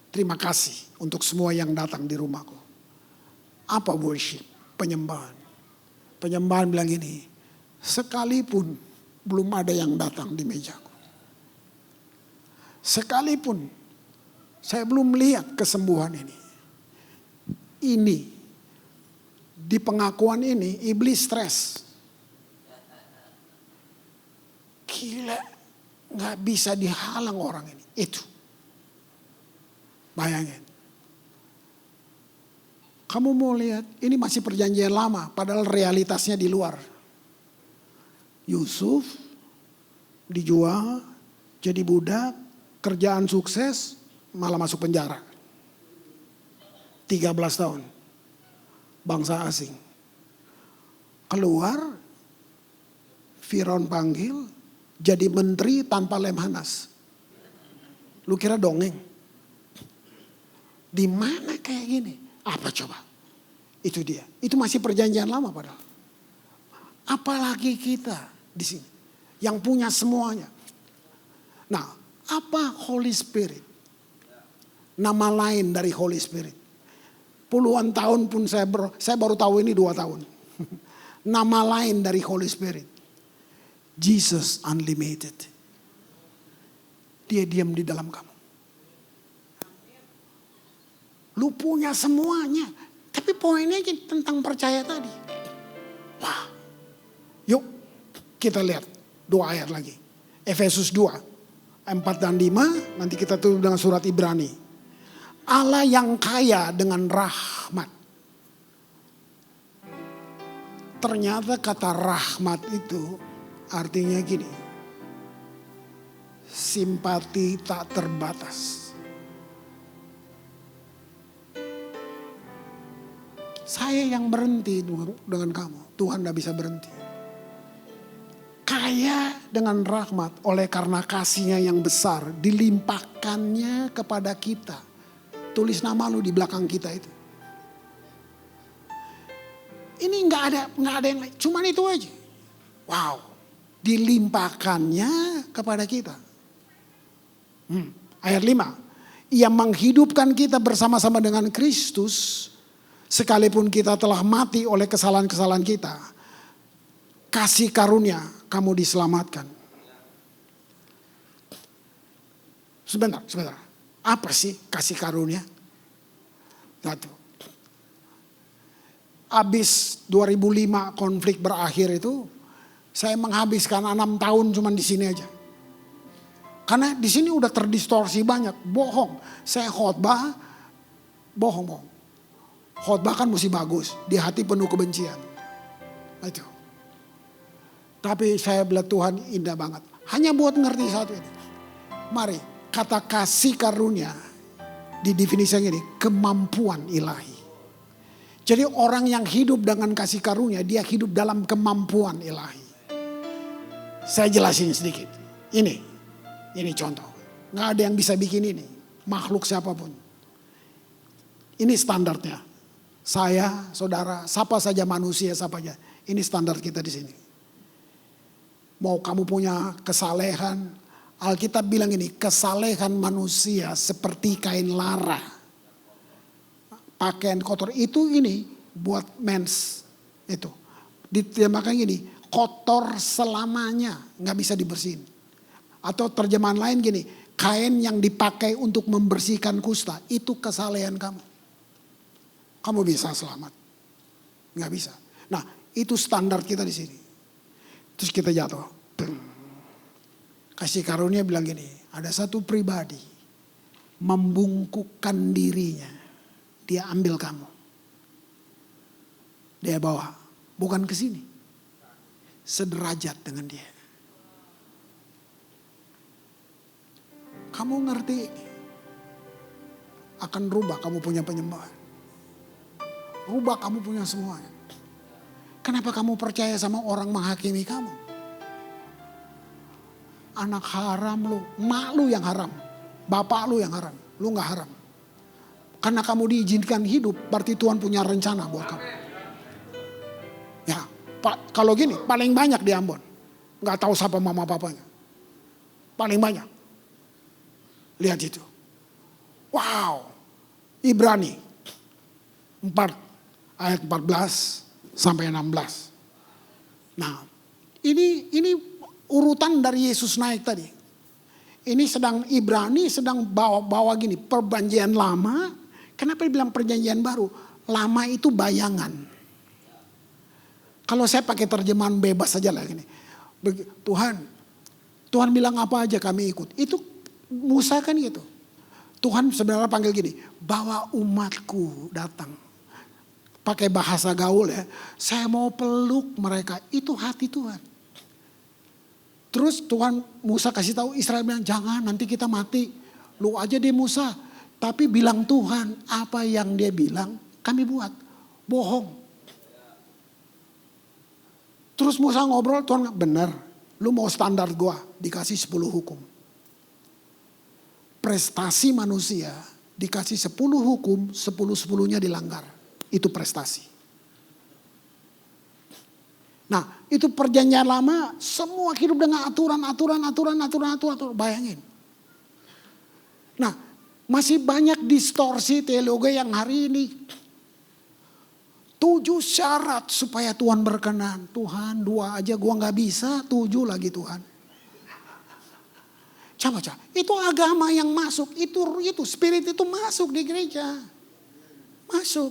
Terima kasih untuk semua yang datang di rumahku. Apa worship? Penyembahan. Penyembahan bilang ini. Sekalipun belum ada yang datang di mejaku. Sekalipun saya belum melihat kesembuhan ini. Ini. Di pengakuan ini iblis stres. Gila. Gak bisa dihalang orang ini. Itu. Bayangin. Kamu mau lihat, ini masih perjanjian lama, padahal realitasnya di luar. Yusuf dijual, jadi budak, kerjaan sukses, malah masuk penjara. 13 tahun. Bangsa asing. Keluar, Firaun panggil, jadi menteri tanpa lemhanas. Lu kira dongeng? Di mana kayak gini? Apa coba? Itu dia. Itu masih perjanjian lama padahal. Apalagi kita di sini yang punya semuanya. Nah, apa Holy Spirit? Nama lain dari Holy Spirit. Puluhan tahun pun saya baru tahu ini 2 tahun. Nama lain dari Holy Spirit. Jesus Unlimited. Dia diam di dalam kamu. Lu punya semuanya. Tapi poinnya tentang percaya tadi. Wah. Yuk kita lihat 2 ayat lagi. Efesus 2. 4 dan 5. Nanti kita tutup dengan surat Ibrani. Allah yang kaya dengan rahmat. Ternyata kata rahmat itu artinya gini. Simpati tak terbatas. Saya yang berhenti dengan kamu. Tuhan tidak bisa berhenti. Kaya dengan rahmat oleh karena kasihnya yang besar. Dilimpahkannya kepada kita. Tulis nama lu di belakang kita itu. Ini nggak ada yang lain. Cuman itu aja. Wow. Dilimpahkannya kepada kita. Ayat 5. Ia menghidupkan kita bersama-sama dengan Kristus. Sekalipun kita telah mati oleh kesalahan-kesalahan kita. Kasih karunia kamu diselamatkan. Sebentar. Apa sih kasih karunia? Satu. Habis 2005 konflik berakhir itu. Saya menghabiskan 6 tahun cuma di sini aja. Karena di sini udah terdistorsi banyak. Bohong. Saya khotbah. Bohong. Khotbah kan mesti bagus. Di hati penuh kebencian. Itu. Tapi saya bilang Tuhan indah banget. Hanya buat ngerti satu ini. Mari. Kata kasih karunia. Didefinisikan ini. Kemampuan ilahi. Jadi orang yang hidup dengan kasih karunia. Dia hidup dalam kemampuan ilahi. Saya jelasin sedikit. Ini contoh. Nggak ada yang bisa bikin ini. Makhluk siapapun. Ini standarnya. Saya, saudara, siapa saja manusia, siapa aja. Ini standar kita di sini. Mau kamu punya kesalehan. Alkitab bilang ini, kesalehan manusia seperti kain lara. Pakaian kotor itu ini buat mens. Itu. Ditamakan gini, kotor selamanya. Nggak bisa dibersihin. Atau terjemahan lain gini, kain yang dipakai untuk membersihkan kusta. Itu kesalehan kamu. Kamu bisa selamat. Nggak bisa. Nah itu standar kita di sini. Terus kita jatuh. Kasih karunia bilang gini, ada satu pribadi membungkukkan dirinya. Dia ambil kamu. Dia bawa. Bukan ke sini. Sederajat dengan dia. Kamu ngerti akan rubah kamu punya penyembahan. Rubah kamu punya semuanya. Kenapa kamu percaya sama orang menghakimi kamu? Anak haram lu, mak lu yang haram, bapak lu yang haram, lu gak haram. Karena kamu diizinkan hidup, berarti Tuhan punya rencana buat kamu. Ya, kalau gini paling banyak di Ambon, gak tahu siapa mama papanya, paling banyak. Lihat itu, wow, Ibrani 4 ayat 14 sampai 16. Nah, ini urutan dari Yesus naik tadi. Ini sedang Ibrani sedang bawa gini, perjanjian lama. Kenapa dibilang perjanjian baru? Lama itu bayangan. Kalau saya pakai terjemahan bebas saja lah gini. Tuhan bilang apa aja kami ikut. Itu Musa kan gitu. Tuhan sebenarnya panggil gini, bawa umatku datang. Pakai bahasa gaul ya. Saya mau peluk mereka. Itu hati Tuhan. Terus Tuhan Musa kasih tahu Israel bilang jangan nanti kita mati. Lu aja deh Musa. Tapi bilang Tuhan apa yang dia bilang kami buat. Bohong. Terus Musa ngobrol Tuhan benar. Lu mau standar gua dikasih 10 hukum. Prestasi manusia dikasih 10 hukum 10-10-nya dilanggar. Itu prestasi. Nah, itu perjanjian lama, semua hidup dengan aturan. Bayangin. Nah, masih banyak distorsi teologi yang hari ini. 7 syarat supaya Tuhan berkenan. Tuhan 2 aja gua gak bisa, 7 lagi Tuhan. Coba. Itu agama yang masuk, itu spirit itu masuk di gereja. Masuk.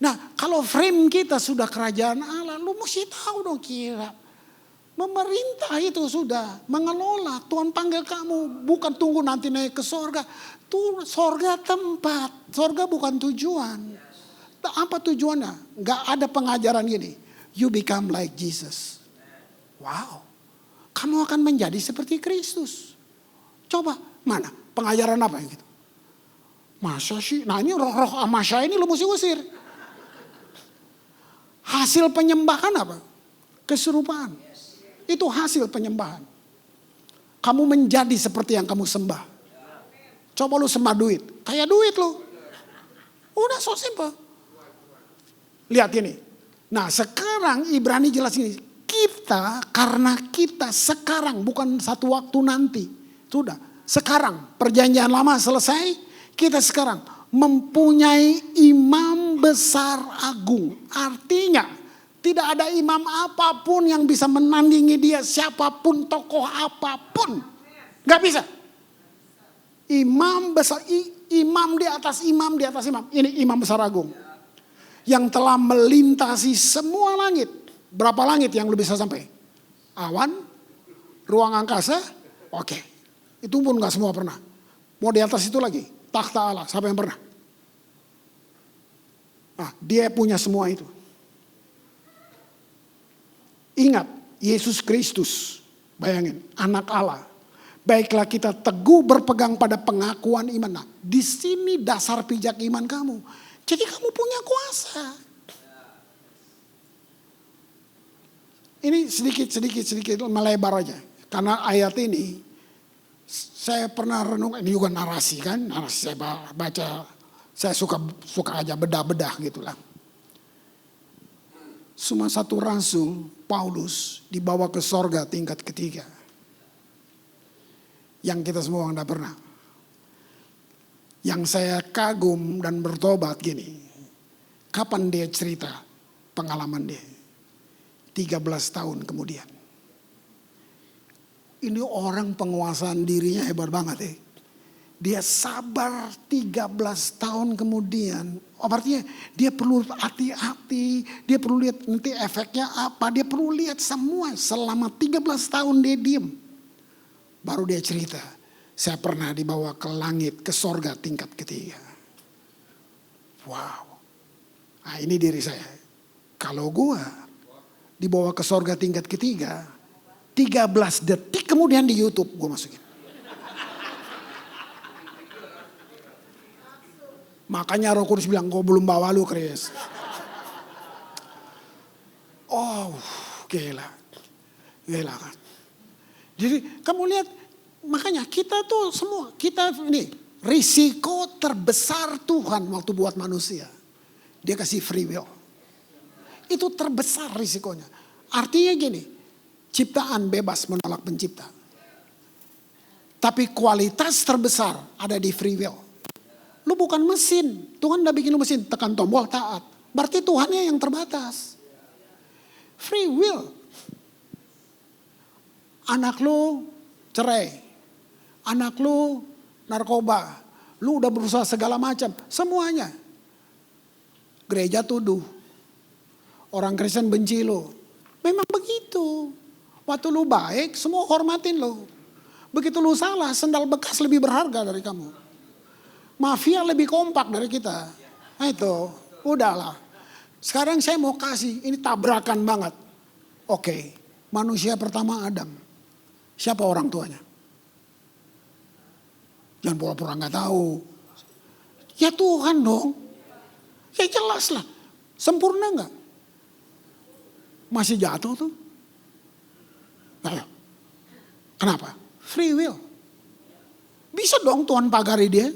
Nah, kalau frame kita sudah kerajaan Allah, lu mesti tahu dong kira. Memerintah itu sudah mengelola. Tuhan panggil kamu, bukan tunggu nanti naik ke sorga. Tuh sorga tempat, sorga bukan tujuan. Apa tujuannya? Gak ada pengajaran gini. You become like Jesus. Wow. Kamu akan menjadi seperti Kristus. Coba, mana? Pengajaran apa yang gitu? Masa sih? Nah ini roh-roh amasya ini lu mesti usir. Hasil penyembahan apa? Keserupaan. Itu hasil penyembahan. Kamu menjadi seperti yang kamu sembah. Coba lu sembah duit. Kayak duit lu. Udah so simple. Lihat ini. Nah sekarang Ibrani jelas ini. Karena kita sekarang bukan satu waktu nanti. Sudah. Sekarang perjanjian lama selesai. Kita sekarang mempunyai imam besar agung. Artinya tidak ada imam apapun yang bisa menandingi dia. Siapapun tokoh apapun. Gak bisa. Imam besar. Imam di atas imam di atas imam. Ini imam besar agung. Yang telah melintasi semua langit. Berapa langit yang lu bisa sampai? Awan? Ruang angkasa? Oke. Itu pun gak semua pernah. Mau di atas itu lagi? Takhta Allah. Siapa yang pernah? Nah, dia punya semua itu. Ingat, Yesus Kristus. Bayangin, anak Allah. Baiklah kita teguh berpegang pada pengakuan iman. Nah, di sini dasar pijak iman kamu. Jadi kamu punya kuasa. Ini sedikit melebar aja. Karena ayat ini saya pernah renung, ini juga narasi kan. Narasi saya baca, saya suka aja bedah-bedah gitulah. Cuma satu rasul, Paulus, dibawa ke sorga tingkat ketiga. Yang kita semua tidak pernah. Yang saya kagum dan bertobat gini. Kapan dia cerita pengalaman dia? 13 tahun kemudian. Ini orang penguasaan dirinya hebat banget ya. Dia sabar 13 tahun kemudian. Artinya dia perlu hati-hati. Dia perlu lihat nanti efeknya apa. Dia perlu lihat semua. Selama 13 tahun dia diem. Baru dia cerita. Saya pernah dibawa ke langit, ke sorga tingkat ketiga. Wow. Nah ini diri saya. Kalau gua dibawa ke sorga tingkat ketiga, 13 detik kemudian di YouTube gua masukin. Makanya Roh Kudus bilang, gua belum bawa lu Chris. Oh, gila. Gila kan. Jadi kamu lihat, makanya kita tuh semua, kita ini risiko terbesar Tuhan waktu buat manusia. Dia kasih free will. Itu terbesar risikonya. Artinya gini, ciptaan bebas menolak pencipta. Tapi kualitas terbesar ada di free will. Lu bukan mesin. Tuhan udah bikin lu mesin, tekan tombol taat. Berarti Tuhannya yang terbatas. Free will. Anak lu cerai. Anak lu narkoba. Lu udah berusaha segala macam. Semuanya. Gereja tuduh. Orang Kristen benci lu. Memang begitu. Waktu lu baik, semua hormatin lu. Begitu lu salah, sendal bekas lebih berharga dari kamu. Mafia lebih kompak dari kita. Nah itu, udahlah. Sekarang saya mau kasih, ini tabrakan banget. Oke, manusia pertama Adam. Siapa orang tuanya? Jangan pura-pura gak tahu. Ya Tuhan dong. Ya jelas lah. Sempurna gak? Masih jatuh tuh. Ayo. Kenapa? Free will. Bisa dong Tuhan pagari dia.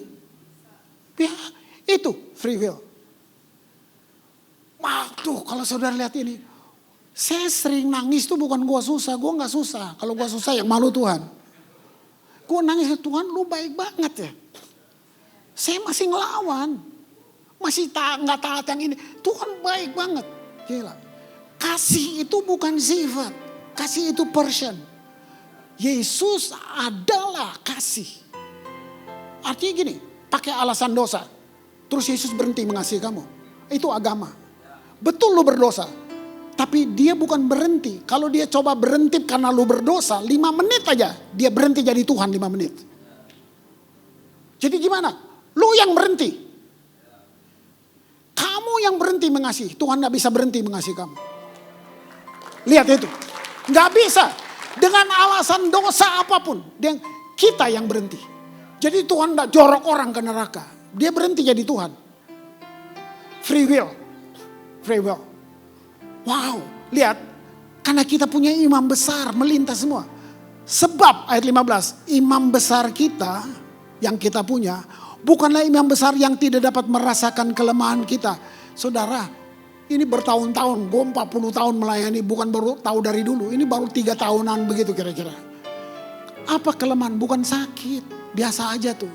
Ya, itu free will. Wah tuh kalau saudara lihat ini. Saya sering nangis tuh bukan gue susah, gue gak susah. Kalau gue susah yang malu Tuhan. Gue nangis, Tuhan lu baik banget ya. Saya masih ngelawan. Masih gak taat yang ini. Tuhan baik banget. Gila. Kasih itu bukan sifat. Kasih itu person. Yesus adalah kasih. Artinya gini, pakai alasan dosa. Terus Yesus berhenti mengasihi kamu. Itu agama. Betul lu berdosa. Tapi dia bukan berhenti. Kalau dia coba berhenti karena lu berdosa, 5 menit aja dia berhenti jadi Tuhan 5 menit. Jadi gimana? Lu yang berhenti. Kamu yang berhenti mengasihi. Tuhan gak bisa berhenti mengasihi kamu. Lihat itu. Gak bisa. Dengan alasan dosa apapun. Kita yang berhenti. Jadi Tuhan gak jorok orang ke neraka. Dia berhenti jadi Tuhan. Free will. Free will. Wow, lihat. Karena kita punya imam besar melintas semua. Sebab ayat 15, imam besar kita yang kita punya bukanlah imam besar yang tidak dapat merasakan kelemahan kita. Saudara, ini bertahun-tahun, gue 40 tahun melayani, bukan baru tahu dari dulu. Ini baru 3 tahunan begitu kira-kira. Apa kelemahan? Bukan sakit, biasa aja tuh.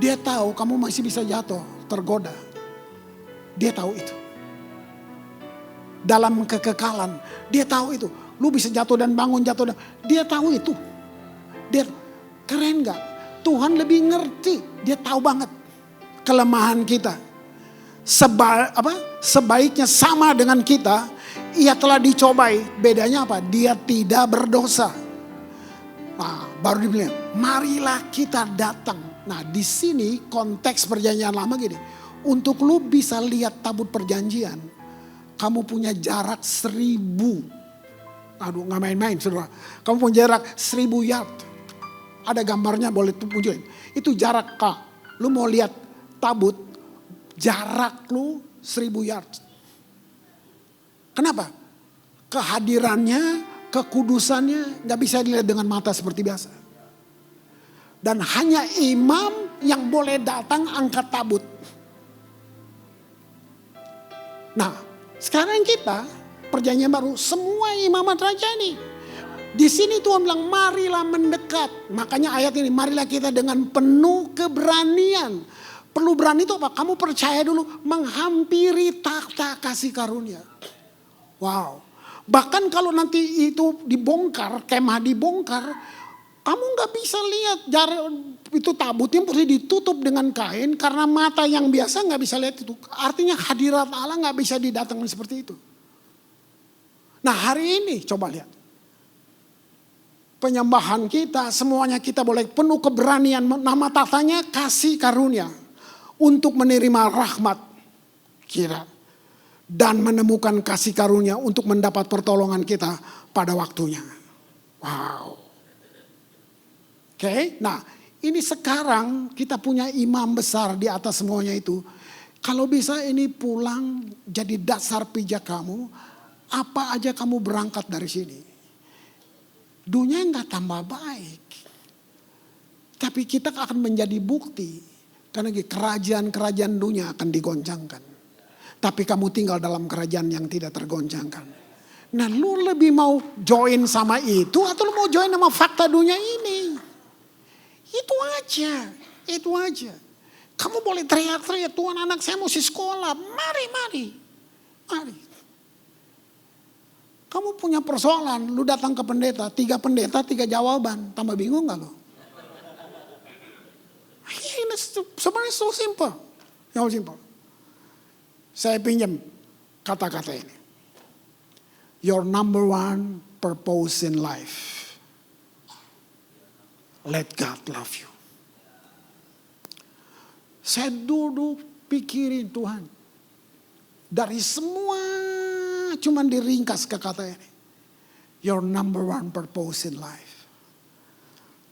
Dia tahu kamu masih bisa jatuh, tergoda. Dia tahu itu. Dalam kekekalan, dia tahu itu. Lu bisa jatuh dan bangun, jatuh dan... Dia tahu itu. Dia keren gak? Tuhan lebih ngerti. Dia tahu banget kelemahan kita. Sebaiknya sama dengan kita. Ia telah dicobai. Bedanya apa? Dia tidak berdosa. Nah, baru dibilang, marilah kita datang. Nah, di sini konteks perjanjian lama gini. Untuk lu bisa lihat tabut perjanjian, kamu punya jarak 1000. Aduh, gak main-main saudara. Kamu punya jarak 1000 yard. Ada gambarnya, boleh tunjukin. Itu jarak kak. Lu mau lihat tabut, jarak lu 1000 yard. Kenapa? Kehadirannya, kekudusannya gak bisa dilihat dengan mata seperti biasa. Dan hanya imam yang boleh datang angkat tabut. Nah, sekarang kita perjanjian baru semua imamat raja nih. Di sini Tuhan bilang marilah mendekat. Makanya ayat ini marilah kita dengan penuh keberanian. Perlu berani itu apa? Kamu percaya dulu menghampiri takhta kasih karunia. Wow. Bahkan kalau nanti itu dibongkar, kemah dibongkar, kamu gak bisa lihat jarak itu tabutnya mesti ditutup dengan kain karena mata yang biasa gak bisa lihat itu. Artinya hadirat Allah gak bisa didatangkan seperti itu. Nah hari ini coba lihat. Penyembahan kita semuanya kita boleh penuh keberanian. Nama tahtanya kasih karunia. Untuk menerima rahmat. Kira. Dan menemukan kasih karunia untuk mendapat pertolongan kita pada waktunya. Wow. Oke, nah ini sekarang kita punya imam besar di atas semuanya itu. Kalau bisa ini pulang jadi dasar pijak kamu. Apa aja kamu berangkat dari sini. Dunia gak tambah baik. Tapi kita akan menjadi bukti. Karena kerajaan-kerajaan dunia akan digoncangkan. Tapi kamu tinggal dalam kerajaan yang tidak tergoncangkan. Nah lu lebih mau join sama itu atau lu mau join sama fakta dunia ini? Itu aja. Kamu boleh teriak-teriak, Tuhan anak saya mesti sekolah. Mari. Kamu punya persoalan, lu datang ke pendeta, 3 pendeta, 3 jawaban. Tambah bingung gak lo? Ini sebenarnya so simple. Saya pinjam kata-kata ini. Your number one purpose in life. Let God love you. Saya duduk pikirin Tuhan. Dari semua cuman diringkas ke kata ini. Your number one purpose in life.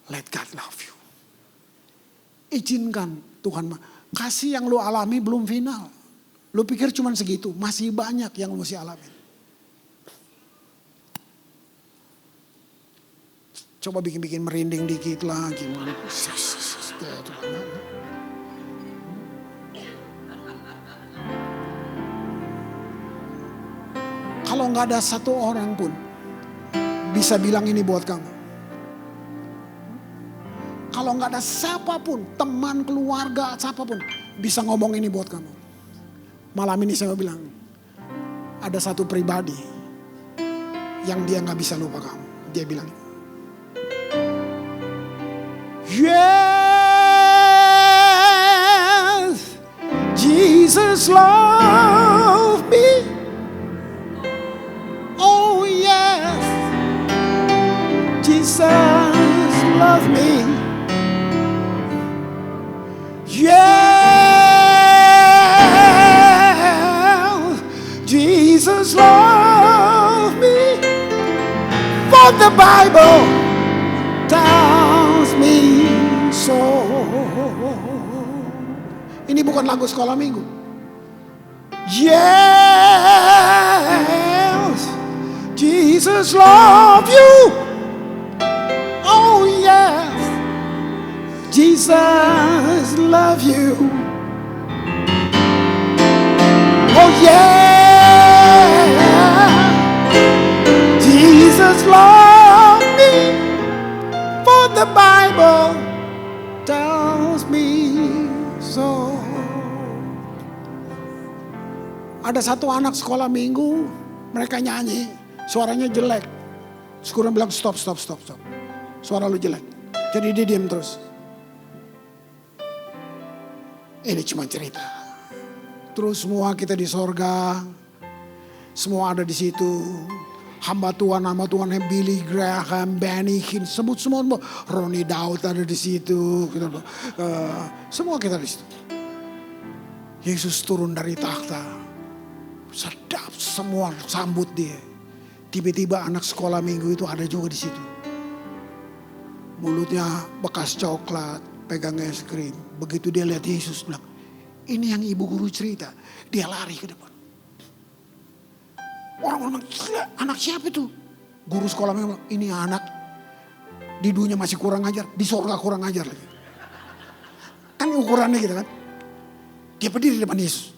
Let God love you. Izinkan Tuhan. Kasih yang lu alami belum final. Lu pikir cuman segitu. Masih banyak yang lu mesti alami. Coba bikin merinding dikit lah gimana. Kalau nggak ada satu orang pun bisa bilang ini buat kamu. Kalau nggak ada siapapun, teman, keluarga, siapapun bisa ngomong ini buat kamu. Malam ini saya bilang, ada satu pribadi yang dia nggak bisa lupa kamu. Dia bilang, yes, Jesus love me. Oh yes, Jesus love me. Yeah, Jesus love me, for the Bible tells me so. Ini bukan lagu sekolah minggu. Yes, Jesus love you. Oh yes, Jesus love you. Oh yeah, Jesus love me, for the Bible tells me so. Ada satu anak sekolah minggu, mereka nyanyi, suaranya jelek. Terus bilang stop. Suara lu jelek. Jadi dia diam terus. Ini cuma cerita. Terus semua kita di sorga, semua ada di situ. Hamba Tuhan Billy Graham, Benny Hinn, sebut semua. Ronnie Daud ada di situ. Semua kita di situ. Yesus turun dari takhta. Sedap, semua sambut dia. Tiba-tiba anak sekolah minggu itu ada juga di situ. Mulutnya bekas coklat, pegang es krim. Begitu dia lihat Yesus bilang, ini yang ibu guru cerita. Dia lari ke depan. Orang-orang gila, anak siapa itu? Guru sekolah minggu bilang, ini anak di dunia masih kurang ajar, di surga kurang ajar lagi. Kan ukurannya gitu kan. Dia berdiri di depan Yesus.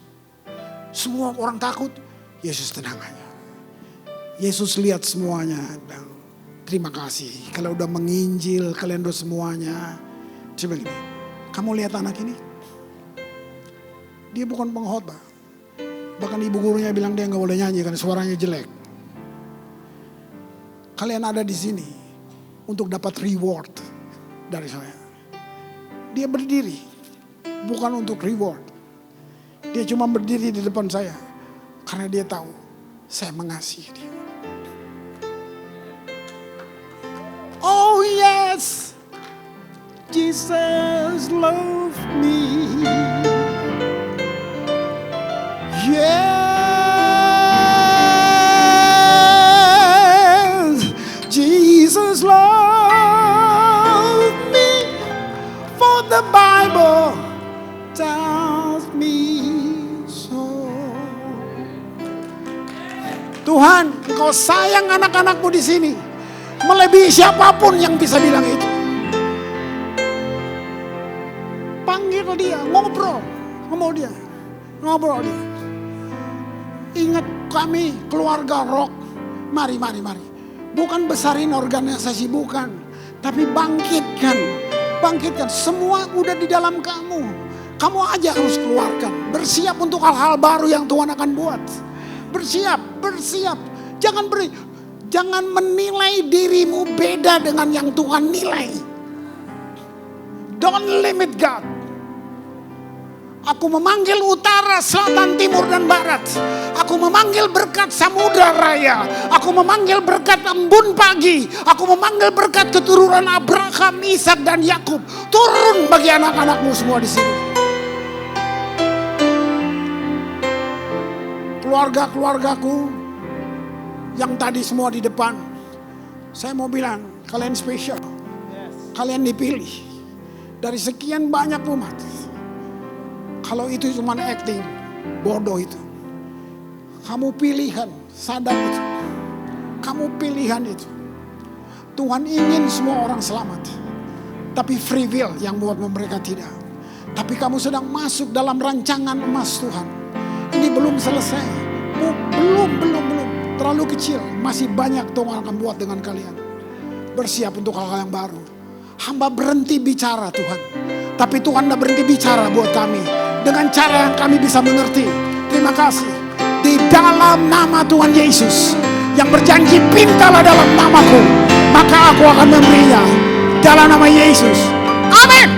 Semua orang takut, Yesus tenang aja. Yesus lihat semuanya, bilang, terima kasih. Kalau udah menginjil, kalian udah semuanya. Coba gini, kamu lihat anak ini? Dia bukan pengkhotbah. Bahkan ibu gurunya bilang dia nggak boleh nyanyi karena suaranya jelek. Kalian ada di sini untuk dapat reward dari saya. Dia berdiri, bukan untuk reward. Dia cuma berdiri di depan saya karena dia tahu saya mengasihi dia. Oh yes, Jesus loves me. Yes, Jesus loves me, for the Bible tells me so. Tuhan, Engkau sayang anak-anakmu di sini melebihi siapapun yang bisa bilang itu. Panggil dia, ngobrol dia. Ingat kami keluarga Rock, mari. Bukan besarin organisasi, bukan. Tapi bangkitkan. Semua udah di dalam kamu. Kamu aja harus keluarkan. Bersiap untuk hal-hal baru yang Tuhan akan buat. Bersiap. Jangan menilai dirimu beda dengan yang Tuhan nilai. Don't limit God. Aku memanggil utara, selatan, timur, dan barat. Aku memanggil berkat samudra raya. Aku memanggil berkat embun pagi. Aku memanggil berkat keturunan Abraham, Ishak, dan Yakub. Turun bagi anak-anakmu semua di sini. Keluarga-keluargaku yang tadi semua di depan. Saya mau bilang, kalian spesial. Kalian dipilih dari sekian banyak umat. Kalau itu cuma acting, bodoh itu. Kamu pilihan, sadar itu. Kamu pilihan itu. Tuhan ingin semua orang selamat. Tapi free will yang buat mereka tidak. Tapi kamu sedang masuk dalam rancangan emas Tuhan. Ini belum selesai. Belum. terlalu kecil. Masih banyak Tuhan akan buat dengan kalian. Bersiap untuk hal-hal yang baru. Hamba berhenti bicara Tuhan. Tapi Tuhan tidak berhenti bicara buat kami. Dengan cara yang kami bisa mengerti. Terima kasih. Di dalam nama Tuhan Yesus. Yang berjanji pintalah dalam namaku. Maka aku akan memberinya. Dalam nama Yesus. Amin.